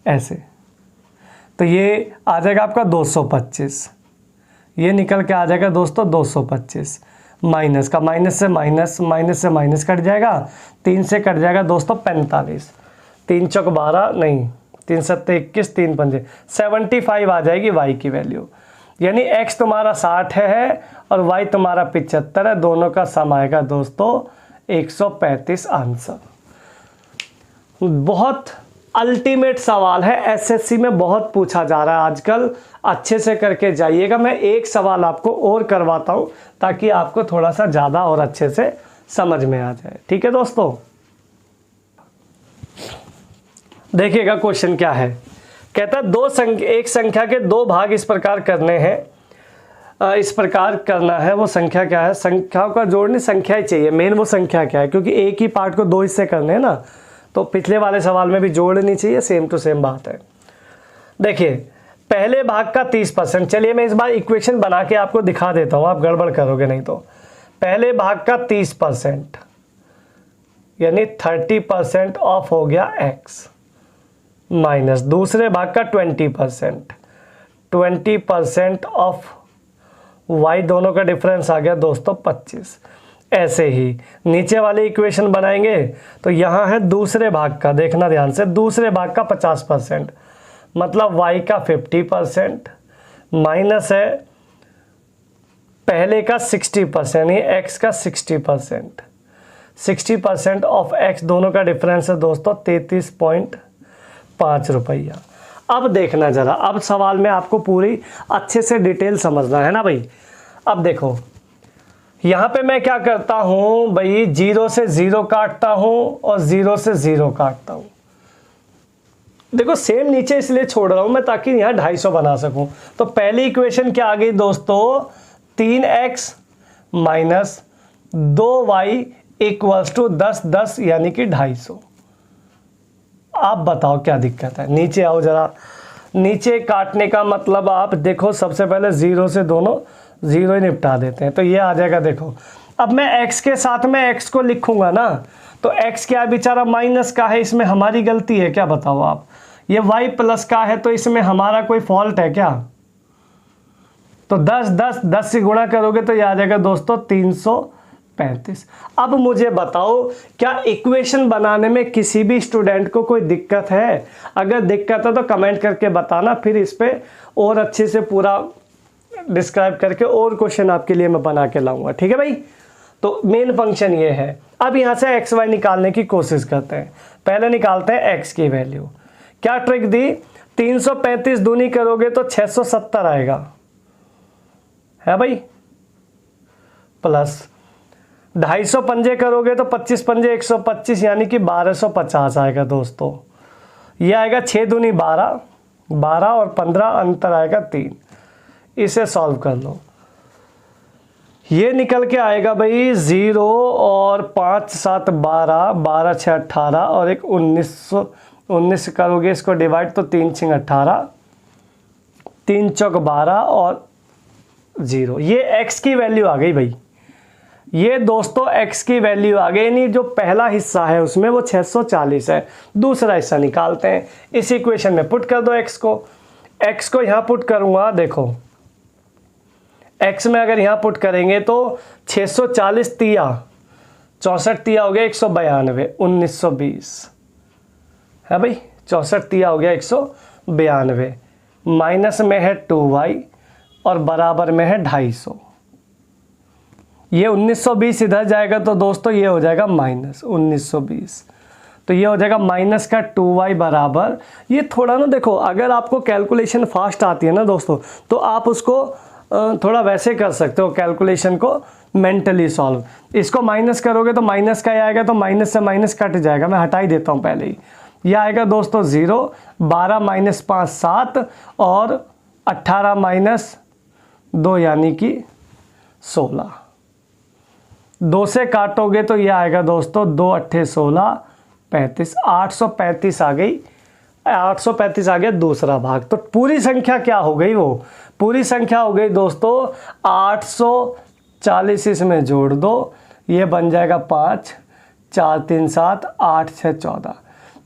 ऐसे, तो ये आ जाएगा आपका 225। ये निकल के आ जाएगा दोस्तों 225। माइनस का माइनस से माइनस, माइनस से माइनस कट जाएगा, 3 से कट जाएगा दोस्तों 45। 3 चौक 12 नहीं, 3 सत्ते 21, 3 पंजे 75 आ जाएगी y की वैल्यू। यानी x तुम्हारा 60 है और y तुम्हारा 75 है, दोनों का सम आएगा दोस्तों 135 आंसर। बहुत अल्टीमेट सवाल है, एसएससी में बहुत पूछा जा रहा है आजकल, अच्छे से करके जाइएगा। मैं एक सवाल आपको और करवाता हूं ताकि आपको थोड़ा सा ज़्यादा और अच्छे से समझ में आ जाए। ठीक है दोस्तों, देखिएगा क्वेश्चन क्या है। कहता है एक संख्या के दो भाग इस प्रकार करने हैं, इस प्रकार करना है। वो संख्या क्या है? संख्याओं का जोड़ने संख्या ही चाहिए, मेन वो संख्या क्या है, क्योंकि एक ही पार्ट को दो हिस्से करने हैं ना, तो पिछले वाले सवाल में भी जोड़नी चाहिए, सेम टू सेम बात है। देखिए पहले भाग का 30%, चलिए मैं इस बार इक्वेशन बना के आपको दिखा देता हूँ, आप गड़बड़ करोगे नहीं तो। पहले भाग का 30% यानी 30% ऑफ हो गया x, माइनस दूसरे भाग का 20% ऑफ y, दोनों का डिफरेंस आ गया दोस्तों 25। ऐसे ही नीचे वाली इक्वेशन बनाएंगे तो यहाँ है दूसरे भाग का, देखना ध्यान से, दूसरे भाग का 50% मतलब y का 50%, माइनस है पहले का 60% यानी x का 60%। 60% ऑफ x, दोनों का डिफरेंस है दोस्तों 33.5 रुपया। अब देखना जरा, अब सवाल में आपको पूरी अच्छे से डिटेल समझना है ना भाई। अब देखो यहाँ पे मैं क्या करता हूँ भाई, 0 से 0 काटता हूँ और 0 से 0 काटता हूँ। देखो सेम नीचे इसलिए छोड़ रहा हूँ मैं ताकि यहाँ 250 बना सकूँ। तो पहली इक्वेशन क्या आ गई दोस्तों, 3x minus 2y equals to 10 10 यानी कि 250। आप बताओ क्या दिक्कत है? नीचे आओ जरा। नीचे काटने का मतलब आप देखो, सबसे पहले 0 से दोनों 0 ही निपटा देते हैं, तो ये आ जाएगा। देखो अब मैं x के साथ में x को लिखूंगा ना, तो x क्या बेचारा माइनस का है, इसमें हमारी गलती है क्या बताओ आप? ये y प्लस का है तो इसमें हमारा कोई फॉल्ट है क्या? तो 10 से गुणा करोगे तो ये आ जाएगा दोस्तों 335। अब मुझे बताओ क्या इक्वेशन बनाने में किसी भी स्टूडेंट को कोई दिक्कत है? अगर दिक्कत है तो कमेंट करके बताना, फिर इस पे और अच्छे से पूरा डिस्क्राइब करके और क्वेश्चन आपके लिए मैं बना के लाऊंगा। ठीक है भाई, तो मेन फंक्शन ये है। अब यहाँ से एक्स वाई निकालने की कोशिश करते हैं। पहले निकालते हैं एक्स की वैल्यू। क्या ट्रिक दी? 335 दूनी करोगे तो 670 आएगा, है भाई, प्लस 250 पंजे करोगे तो 25 पंजे 125 यानी कि 1250 आएगा दोस्तों। ये आएगा 6 दूनी 12, 12 और 15 अंतर आएगा 3। इसे सॉल्व कर लो, ये निकल के आएगा भाई 0 और 5 7 12, 12 6 18 और एक 19 करोगे इसको डिवाइड तो 3 6 18, 3 चौक 12 और 0। ये x की वैल्यू आ गई भाई, ये दोस्तों x की वैल्यू आ गई। नहीं, जो पहला हिस्सा है उसमें वो 640 है, दूसरा हिस्सा निकालते हैं। इस इक्वेशन में पुट कर दो x को यहाँ पुट करूँगा। देखो x में अगर यहाँ पुट करेंगे तो 640 तिया 64 तिया हो गया 192, 1920 है भाई, 64 तिया हो गया 192, माइनस में है 2y और बराबर में है 250। ये 1920 इधर जाएगा तो दोस्तों ये हो जाएगा माइनस 1920, तो ये हो जाएगा माइनस का 2y बराबर। ये थोड़ा ना देखो, अगर आपको कैलकुलेशन फास्ट आती है ना दोस्तों, तो आप उसको थोड़ा वैसे कर सकते हो, कैलकुलेशन को मेंटली सॉल्व। इसको माइनस करोगे तो माइनस का ही आएगा, तो माइनस से माइनस कट जाएगा, मैं हटा ही देता हूँ पहले ही। यह आएगा दोस्तों 0, 12 माइनस 5 7 और 18 माइनस 2 यानी कि 16। 2 से काटोगे तो ये आएगा दोस्तों 2 8 16 35, 835 आ गई, 835 आ गया दूसरा भाग। तो पूरी संख्या क्या हो गई? वो पूरी संख्या हो गई दोस्तों 840, इसमें जोड़ दो, ये बन जाएगा 5 4 3 7 8 6 14,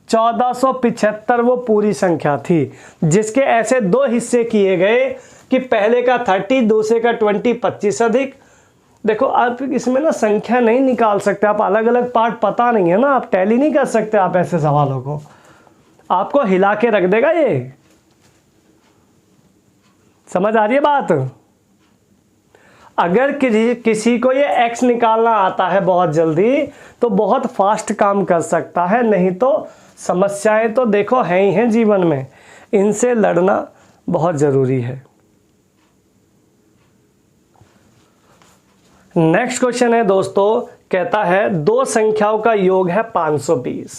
1475 वो पूरी संख्या थी, जिसके ऐसे दो हिस्से किए गए कि पहले का 30, दूसरे का 20, 25 अधिक। देखो आप इसमें ना संख्या नहीं निकाल सकते, आप अलग अलग पार्ट पता नहीं है ना, आप टैली नहीं कर सकते आप ऐसे सवालों को, आपको हिला के रख देगा ये। समझ आ रही है बात? अगर किसी को ये x निकालना आता है बहुत जल्दी तो बहुत फास्ट काम कर सकता है, नहीं तो समस्याएं तो देखो हैं ही हैं जीवन में, इनसे लड़ना बहुत ज़रूरी है। नेक्स्ट क्वेश्चन है दोस्तों, कहता है दो संख्याओं का योग है 520।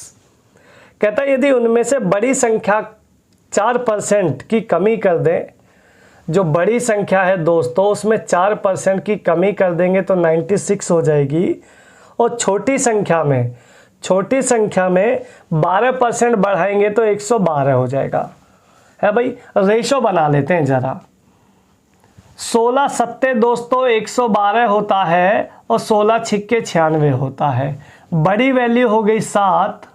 कहता है यदि उनमें से बड़ी संख्या 4% की कमी कर दें, जो बड़ी संख्या है दोस्तों उसमें 4% की कमी कर देंगे तो 96 हो जाएगी, और छोटी संख्या में 12% बढ़ाएंगे तो 112 हो जाएगा। है भाई, रेशो बना लेते हैं जरा। 16 सत्ते दोस्तों 112 होता है और 16 छिक्के 96 होता है। बड़ी वैल्यू हो गई 7,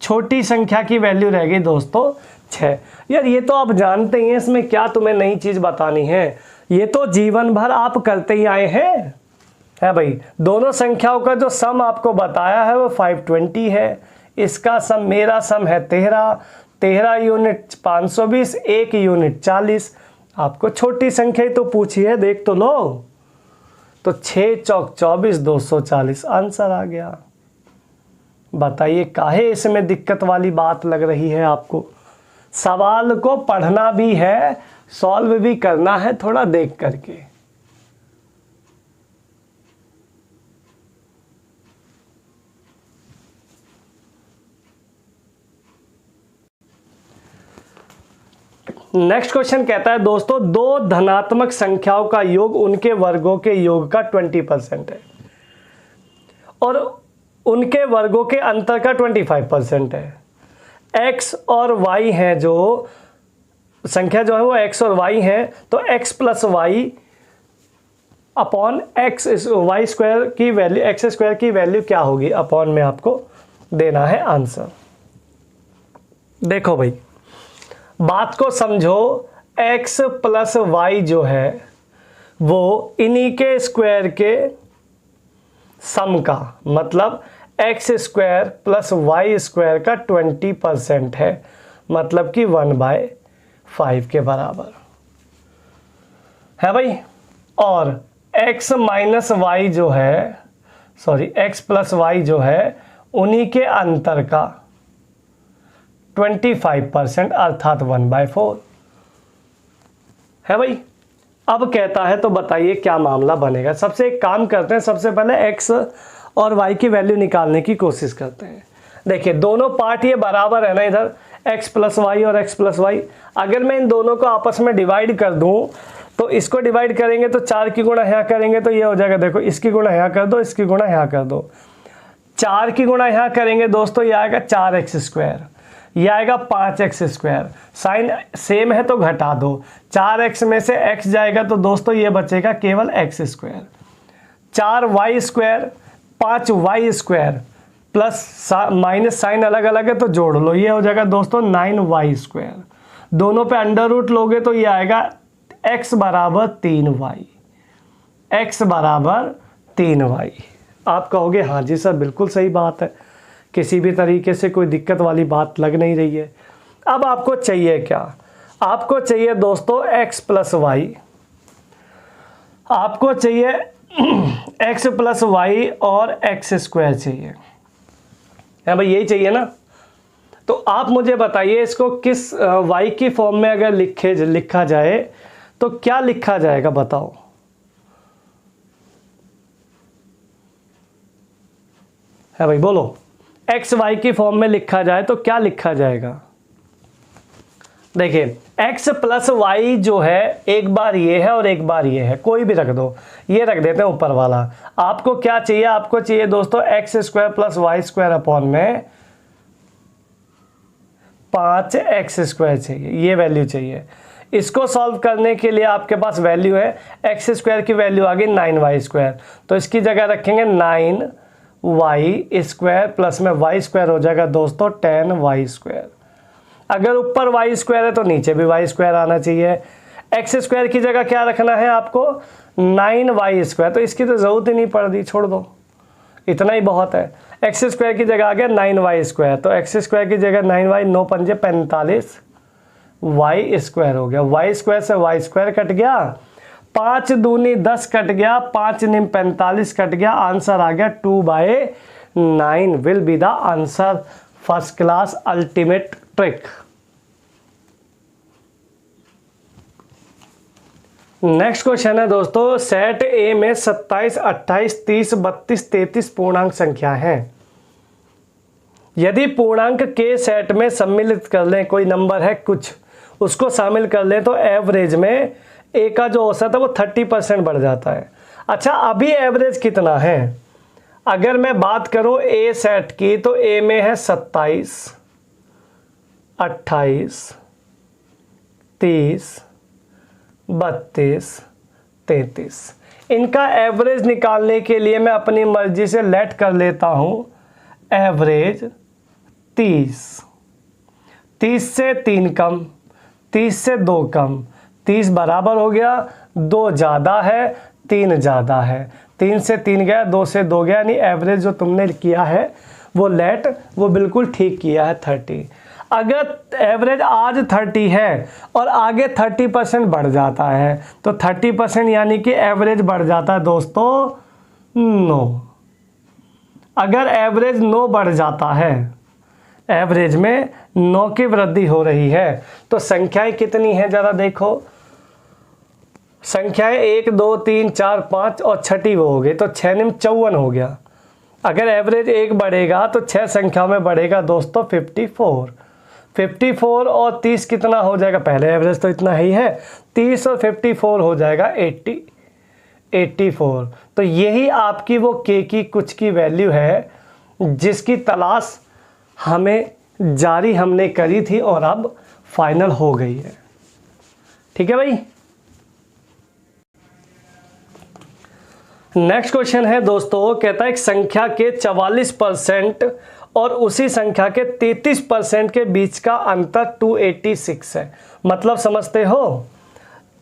छोटी संख्या की वैल्यू रह गई दोस्तों 6। यार ये तो आप जानते ही हैं, इसमें क्या तुम्हें नई चीज बतानी है, ये तो जीवन भर आप करते ही आए हैं। है भाई, दोनों संख्याओं का जो सम आपको बताया है वो 520 है, इसका सम, मेरा सम है 13 यूनिट 520, 1 यूनिट 40। आपको छोटी संख्या ही तो पूछी है, देख तो लो। तो 6 चौक 24, 240 आंसर आ गया। बताइए काहे इसमें दिक्कत वाली बात लग रही है आपको? सवाल को पढ़ना भी है, सॉल्व भी करना है, थोड़ा देख करके। नेक्स्ट क्वेश्चन कहता है दोस्तों दो धनात्मक संख्याओं का योग उनके वर्गों के योग का 20% है और उनके वर्गों के अंतर का 25% है। x और y हैं, जो संख्या जो है वो x और y है, तो x plus y upon x, y square की वैल्यू, एक्स स्क्वायर की वैल्यू क्या होगी अपॉन में आपको देना है आंसर। देखो भाई बात को समझो, x प्लस वाई जो है वो इन्हीं के स्क्वायर के सम का, मतलब x square plus y square का 20% है, मतलब कि 1/5 के बराबर है भाई। और x माइनस वाई जो है, सॉरी x प्लस वाई जो है उन्हीं के अंतर का 25% अर्थात 1/4 है भाई। अब कहता है तो बताइए क्या मामला बनेगा। सबसे एक काम करते हैं, सबसे पहले x और y की वैल्यू निकालने की कोशिश करते हैं। देखिए दोनों पार्ट ये बराबर है ना, इधर x प्लस वाई और x प्लस वाई। अगर मैं इन दोनों को आपस में डिवाइड कर दूं तो इसको डिवाइड करेंगे तो 4 की गुणा यहाँ करेंगे तो ये हो जाएगा, देखो इसकी गुणा यहाँ कर दो, इसकी गुणा यहाँ कर दो। 4 की गुणा यहाँ करेंगे दोस्तों, ये आएगा 4x स्क्वायर, ये आएगा 5x स्क्वायर। साइन सेम है तो घटा दो, 4x में से x जाएगा तो दोस्तों ये बचेगा केवल x square. 4y square 5y square plus minus sign अलग अलग है तो जोड़ लो, ये हो जाएगा दोस्तों 9y स्क्वायर। दोनों पे अंडर रूट लोगे तो ये आएगा x बराबर 3y, x बराबर 3y। आप कहोगे हाँ जी सर बिल्कुल सही बात है, किसी भी तरीके से कोई दिक्कत वाली बात लग नहीं रही है। अब आपको चाहिए क्या? आपको चाहिए दोस्तों x प्लस वाई, आपको चाहिए x प्लस वाई और x स्क्वायर चाहिए, है भाई यही चाहिए ना। तो आप मुझे बताइए इसको किस y की फॉर्म में अगर लिखा जाए तो क्या लिखा जाएगा बताओ। है भाई बोलो, एक्स वाई की फॉर्म में लिखा जाए तो क्या लिखा जाएगा? देखिए x प्लस वाई जो है एक बार ये है और एक बार ये है, कोई भी रख दो, ये रख देते हैं ऊपर वाला। आपको क्या चाहिए? आपको चाहिए दोस्तों x square plus y square upon में 5x स्क्वायर चाहिए, ये वैल्यू चाहिए। इसको सॉल्व करने के लिए आपके पास वैल्यू है, एक्स स्क्वायर की वैल्यू आ गई 9y स्क्वायर, तो इसकी जगह रखेंगे 9y स्क्वायर प्लस में y स्क्वायर हो जाएगा दोस्तों 10y स्क्वायर। अगर ऊपर y स्क्वायर है तो नीचे भी y स्क्वायर आना चाहिए। एक्स स्क्वायर की जगह क्या रखना है आपको? 9y स्क्वायर, तो इसकी तो ज़रूरत ही नहीं पड़ रही, छोड़ दो, इतना ही बहुत है। एक्स स्क्वायर की जगह आ गया 9y स्क्वायर, तो एक्स स्क्वायर की जगह 9y 9 पंजे 45 वाई स्क्वायर हो गया, वाई स्क्वायर से वाई स्क्वायर कट गया, 5 दूनी 10 कट गया, 5 निम 45 कट गया, आंसर आ गया 2/9 will be the answer. First class ultimate trick. Next question है दोस्तों, सेट ए में 27, 28, 30, 32, 33 पूर्णांक संख्या हैं। यदि पूर्णांक के सेट में सम्मिलित कर लें, कोई नंबर है कुछ, उसको शामिल कर लें तो एवरेज में ए का जो औसत है वो 30% बढ़ जाता है। अच्छा, अभी एवरेज कितना है? अगर मैं बात करूं ए सेट की तो ए में है 27, 28, 30, 32, 33। इनका एवरेज निकालने के लिए मैं अपनी मर्जी से लेट कर लेता हूं एवरेज 30। 30 से 3 कम, 30 से 2 कम, 30 बराबर हो गया, 2 ज़्यादा है, 3 ज़्यादा है, 3 से 3 गया, 2 से 2 गया, यानी एवरेज जो तुमने किया है वो लेट वो बिल्कुल ठीक किया है 30। अगर एवरेज आज 30 है और आगे 30% बढ़ जाता है तो 30% यानी कि एवरेज बढ़ जाता है दोस्तों 9। अगर एवरेज 9 बढ़ जाता है, एवरेज में 9 की वृद्धि हो रही है, तो संख्याएं कितनी हैं जरा देखो। संख्याएं 1 2 3 4 5 और छठी वो हो गई, तो 6 निम 54 हो गया। अगर एवरेज 1 बढ़ेगा तो 6 संख्या में बढ़ेगा दोस्तों 54। 54 और 30 कितना हो जाएगा? पहले एवरेज तो इतना ही है, 30 और 54 हो जाएगा 84। तो यही आपकी वो के की कुछ की वैल्यू है जिसकी तलाश हमें जारी हमने करी थी और अब फाइनल हो गई है। ठीक है भाई। नेक्स्ट क्वेश्चन है दोस्तों, कहता है एक संख्या के 44% और उसी संख्या के 33% के बीच का अंतर 286 है। मतलब समझते हो,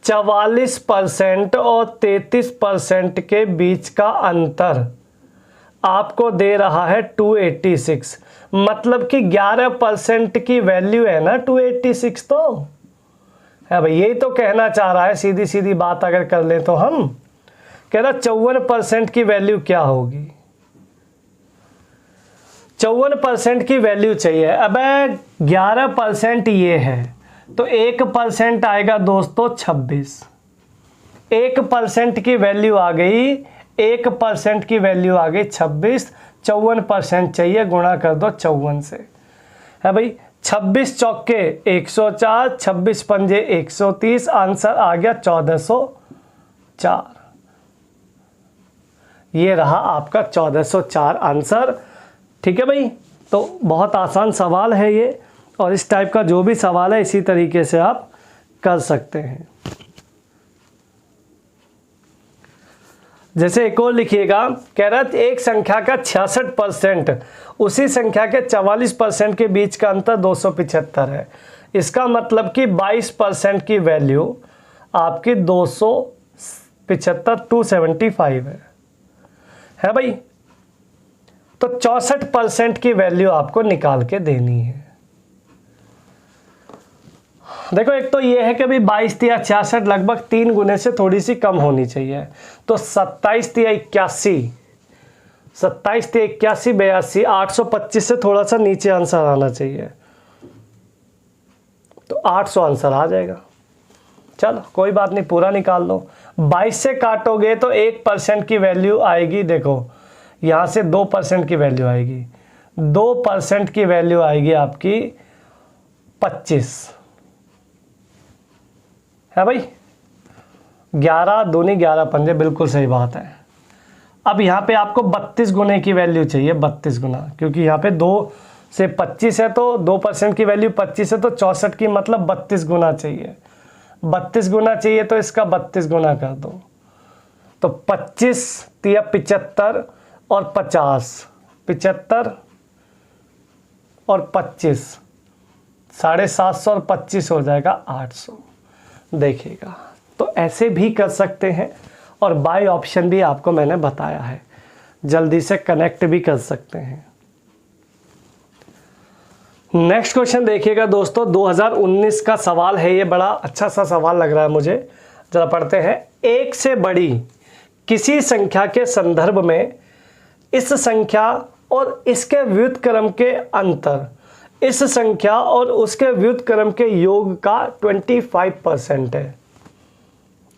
44% और 33% के बीच का अंतर आपको दे रहा है 286। मतलब कि 11% की वैल्यू है ना 286, तो है भाई, यही तो कहना चाह रहा है। सीधी सीधी बात अगर कर लें तो हम कह रहा 54% की वैल्यू क्या होगी? 54% की वैल्यू चाहिए। अब 11% ये है तो 1% आएगा दोस्तों 26। 1% की वैल्यू आ गई, 1% की वैल्यू आ गई 26। 54% चाहिए, गुणा कर दो 54 से। है भाई, 26 चौके 104, 26 पंजे 130, आंसर आ गया 1404। ये रहा आपका 1404 आंसर। ठीक है भाई, तो बहुत आसान सवाल है ये, और इस टाइप का जो भी सवाल है इसी तरीके से आप कर सकते हैं। जैसे एक और लिखिएगा, कह रहा है एक संख्या का 66% उसी संख्या के 44% के बीच का अंतर 275 है। इसका मतलब कि 22% की वैल्यू आपकी 275 275 है भाई। तो 64% की वैल्यू आपको निकाल के देनी है। देखो, एक तो ये है कि भाई 22 या 66 लगभग 3 गुने से थोड़ी सी कम होनी चाहिए। तो 27 या 81, 27 या 81, 82, 825 से थोड़ा सा नीचे आंसर आना चाहिए, तो 800 आंसर आ जाएगा। चलो कोई बात नहीं, पूरा निकाल लो। 22 से काटोगे तो 1% की वैल्यू आएगी। देखो यहाँ से 2% की वैल्यू आएगी, 2% की वैल्यू आएगी आपकी 25 है भाई। 11 दूनी 11 पंजे, बिल्कुल सही बात है। अब यहाँ पे आपको 32 गुने की वैल्यू चाहिए, 32 गुना, क्योंकि यहाँ पे 2 से 25 है तो 2% की वैल्यू 25 है, तो 64 की मतलब 32 गुना चाहिए। 32 गुना चाहिए तो इसका 32 गुना कर दो, तो 25 या 75 और 50, 75 और 25, 750 और 25 हो जाएगा 800। देखिएगा, तो ऐसे भी कर सकते हैं, और बाय ऑप्शन भी आपको मैंने बताया है, जल्दी से कनेक्ट भी कर सकते हैं। नेक्स्ट क्वेश्चन देखिएगा दोस्तों, 2019 का सवाल है ये, बड़ा अच्छा सा सवाल लग रहा है मुझे। जरा पढ़ते हैं। एक से बड़ी किसी संख्या के संदर्भ में इस संख्या और इसके व्युत्क्रम के अंतर इस संख्या और उसके व्युत्क्रम के योग का 25% है।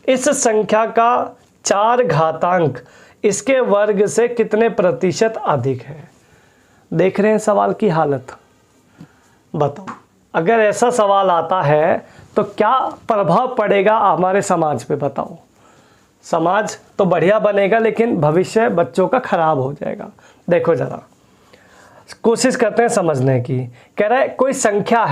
इस संख्या का 4 घातांक इसके वर्ग से कितने प्रतिशत अधिक है? देख रहे हैं सवाल की हालत। बताओ, अगर ऐसा सवाल आता है तो क्या प्रभाव पड़ेगा हमारे समाज पे? बताओ। समाज तो बढ़िया बनेगा लेकिन भविष्य बच्चों का खराब हो जाएगा। देखो जरा, कोशिश करते हैं समझने की। कह रहा है कोई संख्या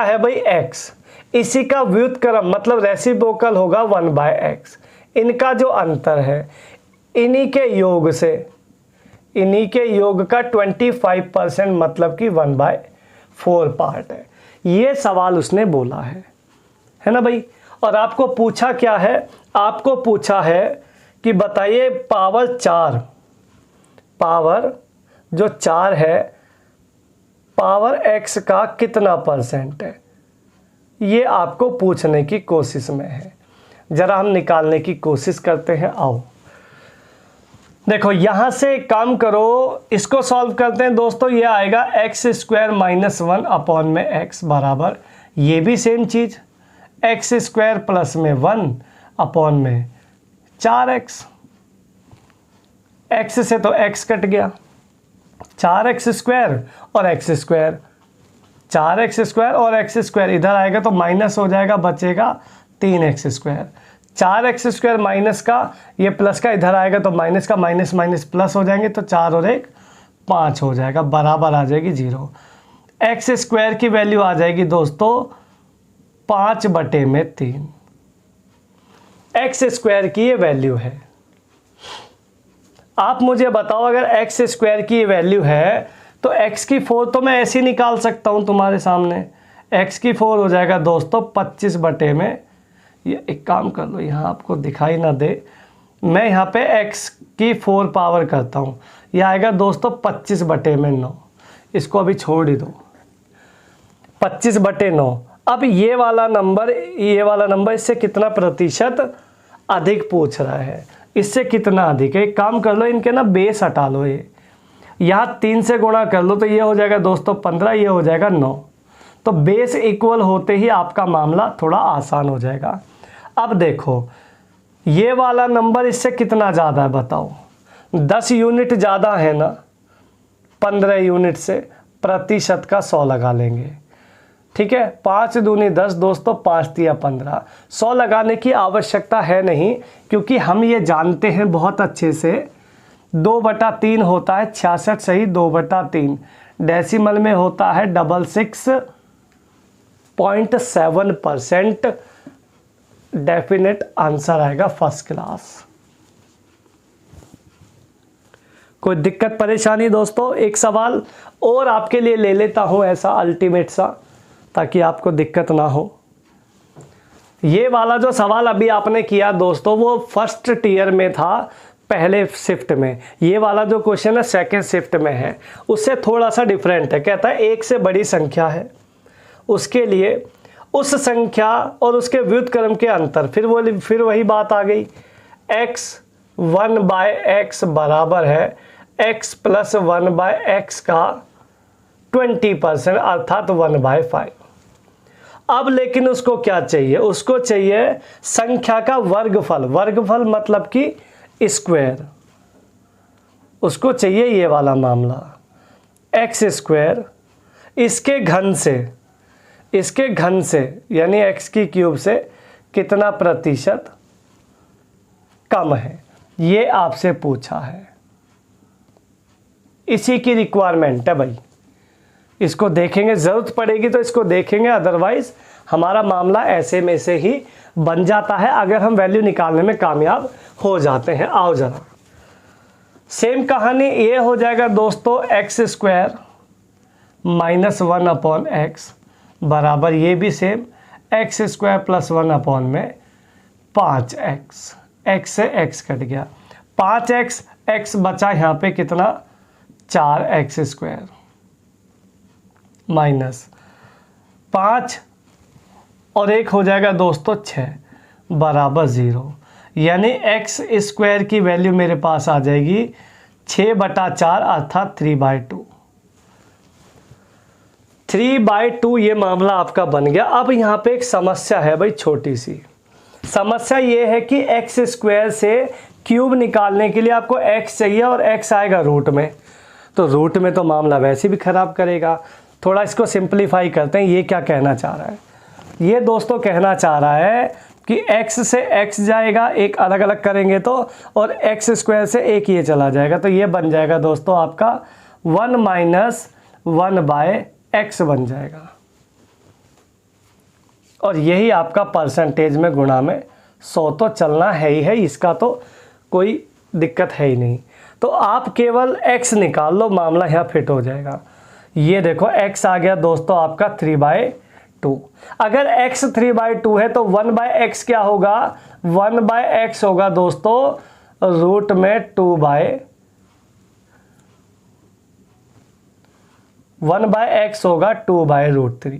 है भाई x, इसी का व्युत्क्रम मतलब रेसिप्रोकल होगा 1/x। इनका जो अंतर है इन्हीं के योग का 25% मतलब कि 1/4 पार्ट है। ये सवाल उसने बोला है ना भाई। और आपको पूछा क्या है? आपको पूछा है कि बताइए पावर 4 है, पावर x का कितना % है? ये आपको पूछने की कोशिश में है। जरा हम निकालने की कोशिश करते हैं। आओ देखो, यहां से काम करो, इसको सॉल्व करते हैं दोस्तों। ये आएगा x² - 1 में x बराबर, ये भी सेम चीज x² + 1 में 4x। x से तो x कट गया, 4x² और x², 4x² और x² इधर आएगा तो माइनस हो जाएगा, बचेगा 3x²। 4x² माइनस का, ये प्लस का इधर आएगा तो माइनस का माइनस माइनस प्लस हो जाएंगे, तो 4 और 1 5 हो जाएगा, बराबर आ जाएगी 0। x² की वैल्यू आ जाएगी दोस्तों 5/3। x² की ये वैल्यू है। आप मुझे बताओ, अगर x² की वैल्यू है तो x की 4 तो मैं ऐसे ही निकाल सकता हूं तुम्हारे सामने। x की 4 हो जाएगा दोस्तों 25 में, ये एक काम कर लो, यहाँ आपको दिखाई ना दे, मैं यहाँ पे x की 4 पावर करता हूँ, यह आएगा दोस्तों 25/9। इसको अभी छोड़ ही दो, 25/9। अब ये वाला नंबर इससे कितना प्रतिशत अधिक पूछ रहा है? इससे कितना अधिक है? एक काम कर लो, इनके ना बेस हटा लो, ये यहाँ 3 से गुणा कर लो तो ये हो जाएगा दोस्तों 15, ये हो जाएगा 9। तो बेस इक्वल होते ही आपका मामला थोड़ा आसान हो जाएगा। अब देखो, ये वाला नंबर इससे कितना ज़्यादा है बताओ? 10 यूनिट ज़्यादा है ना, 15 यूनिट से प्रतिशत का 100 लगा लेंगे। ठीक है, 5 दूनी 10 दोस्तों, 5 तिया 15। 100 लगाने की आवश्यकता है नहीं, क्योंकि हम ये जानते हैं बहुत अच्छे से 2/3 होता है 66, सही 2/3। डेसिमल में होता है 66.7%। डेफिनेट आंसर आएगा फर्स्ट क्लास। कोई दिक्कत परेशानी दोस्तों? एक सवाल और आपके लिए ले लेता हूं ऐसा अल्टीमेट सा, ताकि आपको दिक्कत ना हो। ये वाला जो सवाल अभी आपने किया दोस्तों, वो फर्स्ट टीयर में था, पहले शिफ्ट में। ये वाला जो क्वेश्चन है सेकंड शिफ्ट में है, उससे थोड़ा सा डिफरेंट है। कहता है एक से बड़ी संख्या है, उसके लिए उस संख्या और उसके व्युत्क्रम के अंतर, फिर वही बात आ गई, x 1/x बराबर है x + 1/x का 20% अर्थात 1/5। अब लेकिन उसको क्या चाहिए? उसको चाहिए संख्या का वर्गफल मतलब कि स्क्वायर। उसको चाहिए ये वाला मामला, x² इसके घन से यानी x³ से कितना प्रतिशत कम है, ये आपसे पूछा है। इसी की रिक्वायरमेंट है भाई। इसको देखेंगे, ज़रूरत पड़ेगी तो इसको देखेंगे, अदरवाइज हमारा मामला ऐसे में से ही बन जाता है अगर हम वैल्यू निकालने में कामयाब हो जाते हैं। आओ जरा, सेम कहानी ये हो जाएगा दोस्तों, x² - 1/x बराबर, ये भी सेम x² + 1 में 5x। x से x कट गया, 5x, x बचा यहाँ पे कितना 4x²। माइनस 5 और 1 हो जाएगा दोस्तों 6 बराबर 0, यानी एक्स स्क्वायर की वैल्यू मेरे पास आ जाएगी 6/4 अर्थात 3/2। 3/2 ये मामला आपका बन गया। अब यहाँ पे एक समस्या है भाई, छोटी सी समस्या ये है कि एक्स स्क्वायर से क्यूब निकालने के लिए आपको एक्स चाहिए और एक्स आएगा रूट में, तो रूट में तो मामला वैसे भी ख़राब करेगा। थोड़ा इसको सिंप्लीफाई करते हैं। ये क्या कहना चाह रहा है? ये दोस्तों कहना चाह रहा है कि x से x जाएगा, एक अलग अलग करेंगे तो, और एक्स स्क्वायर से एक ये चला जाएगा, तो ये बन जाएगा दोस्तों आपका 1 - 1/x बन जाएगा। और यही आपका परसेंटेज में गुणा में 100 तो चलना है ही है, इसका तो कोई दिक्कत है ही नहीं। तो आप केवल x निकाल लो, मामला यहाँ फिट हो जाएगा। ये देखो x आ गया दोस्तों आपका 3/2। अगर x 3/2 है तो 1/x क्या होगा? 1/x होगा दोस्तों रूट में 1/x होगा 2/√3।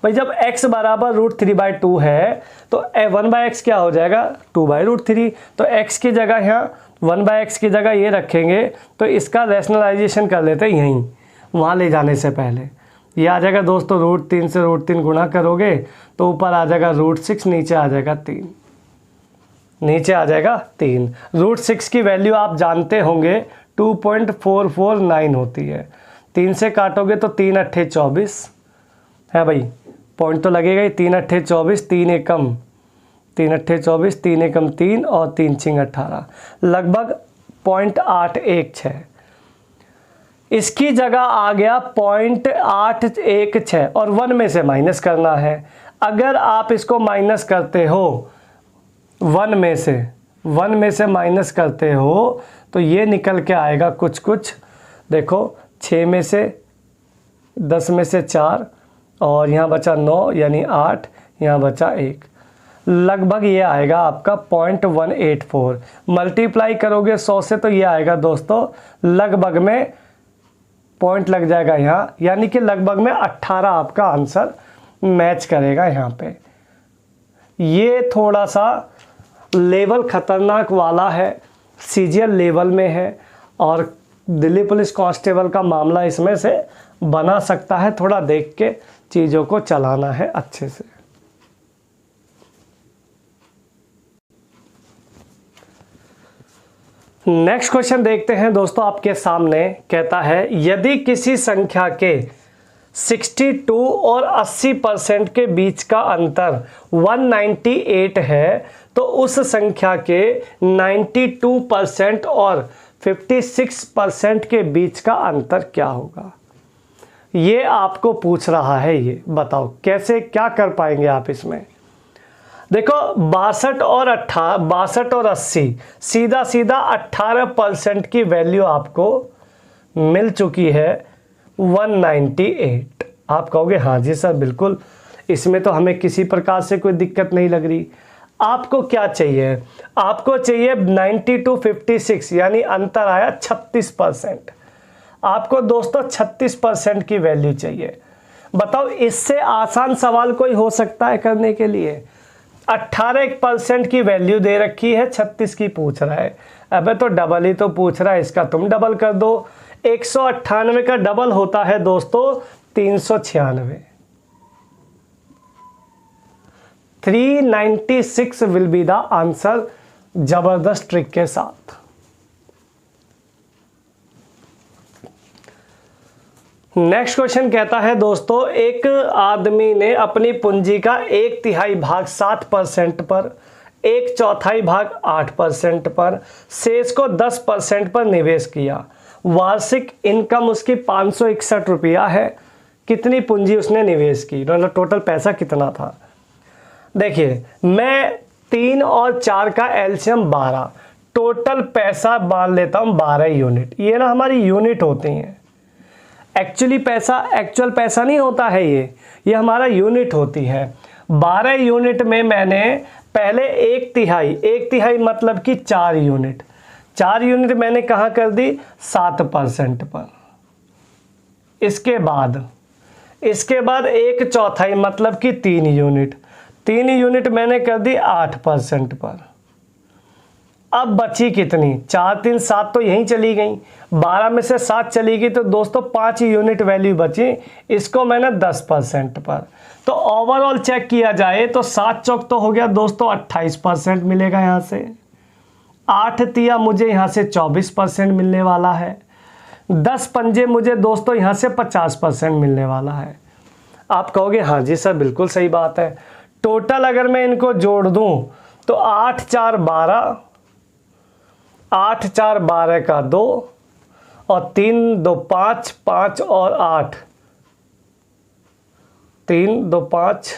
भाई जब x बराबर √3/2 है तो 1/x क्या हो जाएगा? 2/√3। तो x की जगह यहाँ 1/x की जगह ये रखेंगे, तो इसका रैशनलाइजेशन कर लेते हैं यहीं, वहाँ ले जाने से पहले। ये आ जाएगा दोस्तों √3 से √3 गुणा करोगे तो ऊपर आ जाएगा √6, नीचे आ जाएगा 3, नीचे आ जाएगा 3। √6 की वैल्यू आप जानते होंगे 2.449 होती है। 3 से काटोगे तो 3 × 8 = 24 है भाई, पॉइंट तो लगेगा ही। 3 × 8 = 24, 3 एकम 3 × 8 = 24, 3 एकम 3 और 3 × 6 = 18, लगभग 0.816। इसकी जगह आ गया 0.816 और 1 में से माइनस करना है। अगर आप इसको माइनस करते हो 1 में से माइनस करते हो तो ये निकल के आएगा कुछ देखो 6 में से 10 में से 4 और यहाँ बचा 9 यानी 8, यहाँ बचा 1, लगभग ये आएगा आपका 0.184। मल्टीप्लाई करोगे 100 से तो ये आएगा दोस्तों लगभग में पॉइंट लग जाएगा यहाँ, यानी कि लगभग में 18 आपका आंसर मैच करेगा यहाँ पे। ये थोड़ा सा लेवल खतरनाक वाला है, सीजीएल लेवल में है और दिल्ली पुलिस कांस्टेबल का मामला इसमें से बना सकता है। थोड़ा देख के चीज़ों को चलाना है अच्छे से। नेक्स्ट क्वेश्चन देखते हैं दोस्तों, आपके सामने कहता है यदि किसी संख्या के 62 और 80% के बीच का अंतर 198 है तो उस संख्या के 92% और 56% के बीच का अंतर क्या होगा? ये आपको पूछ रहा है। ये बताओ कैसे, क्या कर पाएंगे आप इसमें? देखो 62 और 80 सीधा 18% की वैल्यू आपको मिल चुकी है 198। आप कहोगे हाँ जी सर बिल्कुल, इसमें तो हमें किसी प्रकार से कोई दिक्कत नहीं लग रही। आपको क्या चाहिए? आपको चाहिए 90 to 56, यानी अंतर आया 36%। आपको दोस्तों 36% की वैल्यू चाहिए। बताओ इससे आसान सवाल कोई हो सकता है करने के लिए? 18% की वैल्यू दे रखी है, 36 की पूछ रहा है। अबे तो डबल ही तो पूछ रहा है, इसका तुम डबल कर दो। 198 का डबल होता है दोस्तों 396। 396 विल बी द आंसर, जबरदस्त ट्रिक के साथ। नेक्स्ट क्वेश्चन कहता है दोस्तों एक आदमी ने अपनी पूंजी का 1/3 भाग 7% पर, 1/4 भाग 8% पर, शेष को 10% पर निवेश किया। वार्षिक इनकम उसकी 561 रुपया है। कितनी पूंजी उसने निवेश की? मतलब टोटल पैसा कितना था? देखिए मैं 3 और 4 का एलसीएम 12, टोटल पैसा मान लेता हूँ 12 यूनिट। ये ना हमारी यूनिट होती हैं। एक्चुअल पैसा नहीं होता है, ये हमारा यूनिट होती है। 12 यूनिट में मैंने पहले 1/3 मतलब कि 4 यूनिट, 4 यूनिट मैंने कहाँ कर दी? 7% पर। इसके बाद इसके बाद 1/4 मतलब कि 3 यूनिट, 3 यूनिट मैंने कर दी 8% पर। अब बची कितनी, 4 3 7 तो यहीं चली गई, 12 में से 7 चली गई, तो दोस्तों 5 यूनिट वैल्यू बची, इसको मैंने 10% पर। तो ओवरऑल चेक किया जाए तो 7 चौक तो हो गया दोस्तों 28% मिलेगा यहाँ से, 8 तिया मुझे यहाँ से 24% मिलने वाला है, 10 पंजे मुझे दोस्तों यहाँ से 50% मिलने वाला है। आप कहोगे हाँ जी सर बिल्कुल सही बात है। टोटल अगर मैं इनको जोड़ दूं तो 8 4 12, 8 4 12 का 2 और 3 2 5, 5 और 8, 3 2 5,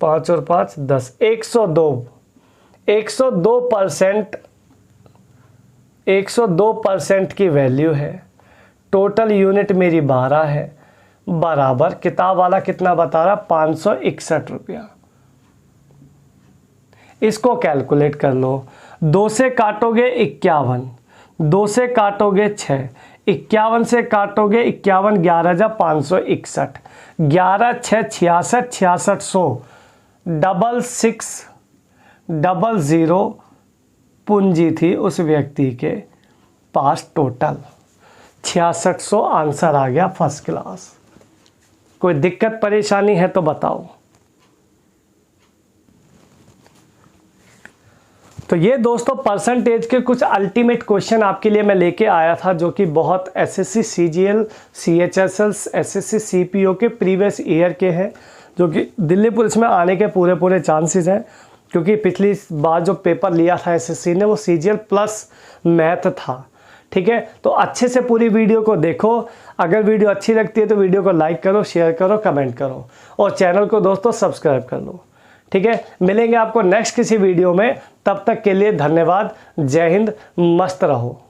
5 और 5 10, 102%, 102% की वैल्यू है। टोटल यूनिट मेरी 12 है, बराबर किताब वाला कितना बता रहा, 561 रुपया। इसको कैलकुलेट कर लो, 2 से काटोगे 51, 2 से काटोगे 6, 51 से काटोगे 51, 11 जा 561, 11 6 66, 6600, 6600 पूंजी थी उस व्यक्ति के पास, टोटल 6600 आंसर आ गया फर्स्ट क्लास। कोई दिक्कत परेशानी है तो बताओ। तो ये दोस्तों परसेंटेज के कुछ अल्टीमेट क्वेश्चन आपके लिए मैं लेके आया था, जो कि बहुत SSC CGL, CHSL, SSC CPO के प्रीवियस ईयर के हैं, जो कि दिल्ली पुलिस में आने के पूरे चांसेस हैं, क्योंकि पिछली बार जो पेपर लिया था एसएससी ने वो सीजीएल प्लस मैथ था। ठीक है, तो अच्छे से पूरी वीडियो को देखो। अगर वीडियो अच्छी लगती है तो वीडियो को लाइक करो, शेयर करो, कमेंट करो और चैनल को दोस्तों सब्सक्राइब कर लो। ठीक है, मिलेंगे आपको नेक्स्ट किसी वीडियो में, तब तक के लिए धन्यवाद। जय हिंद, मस्त रहो।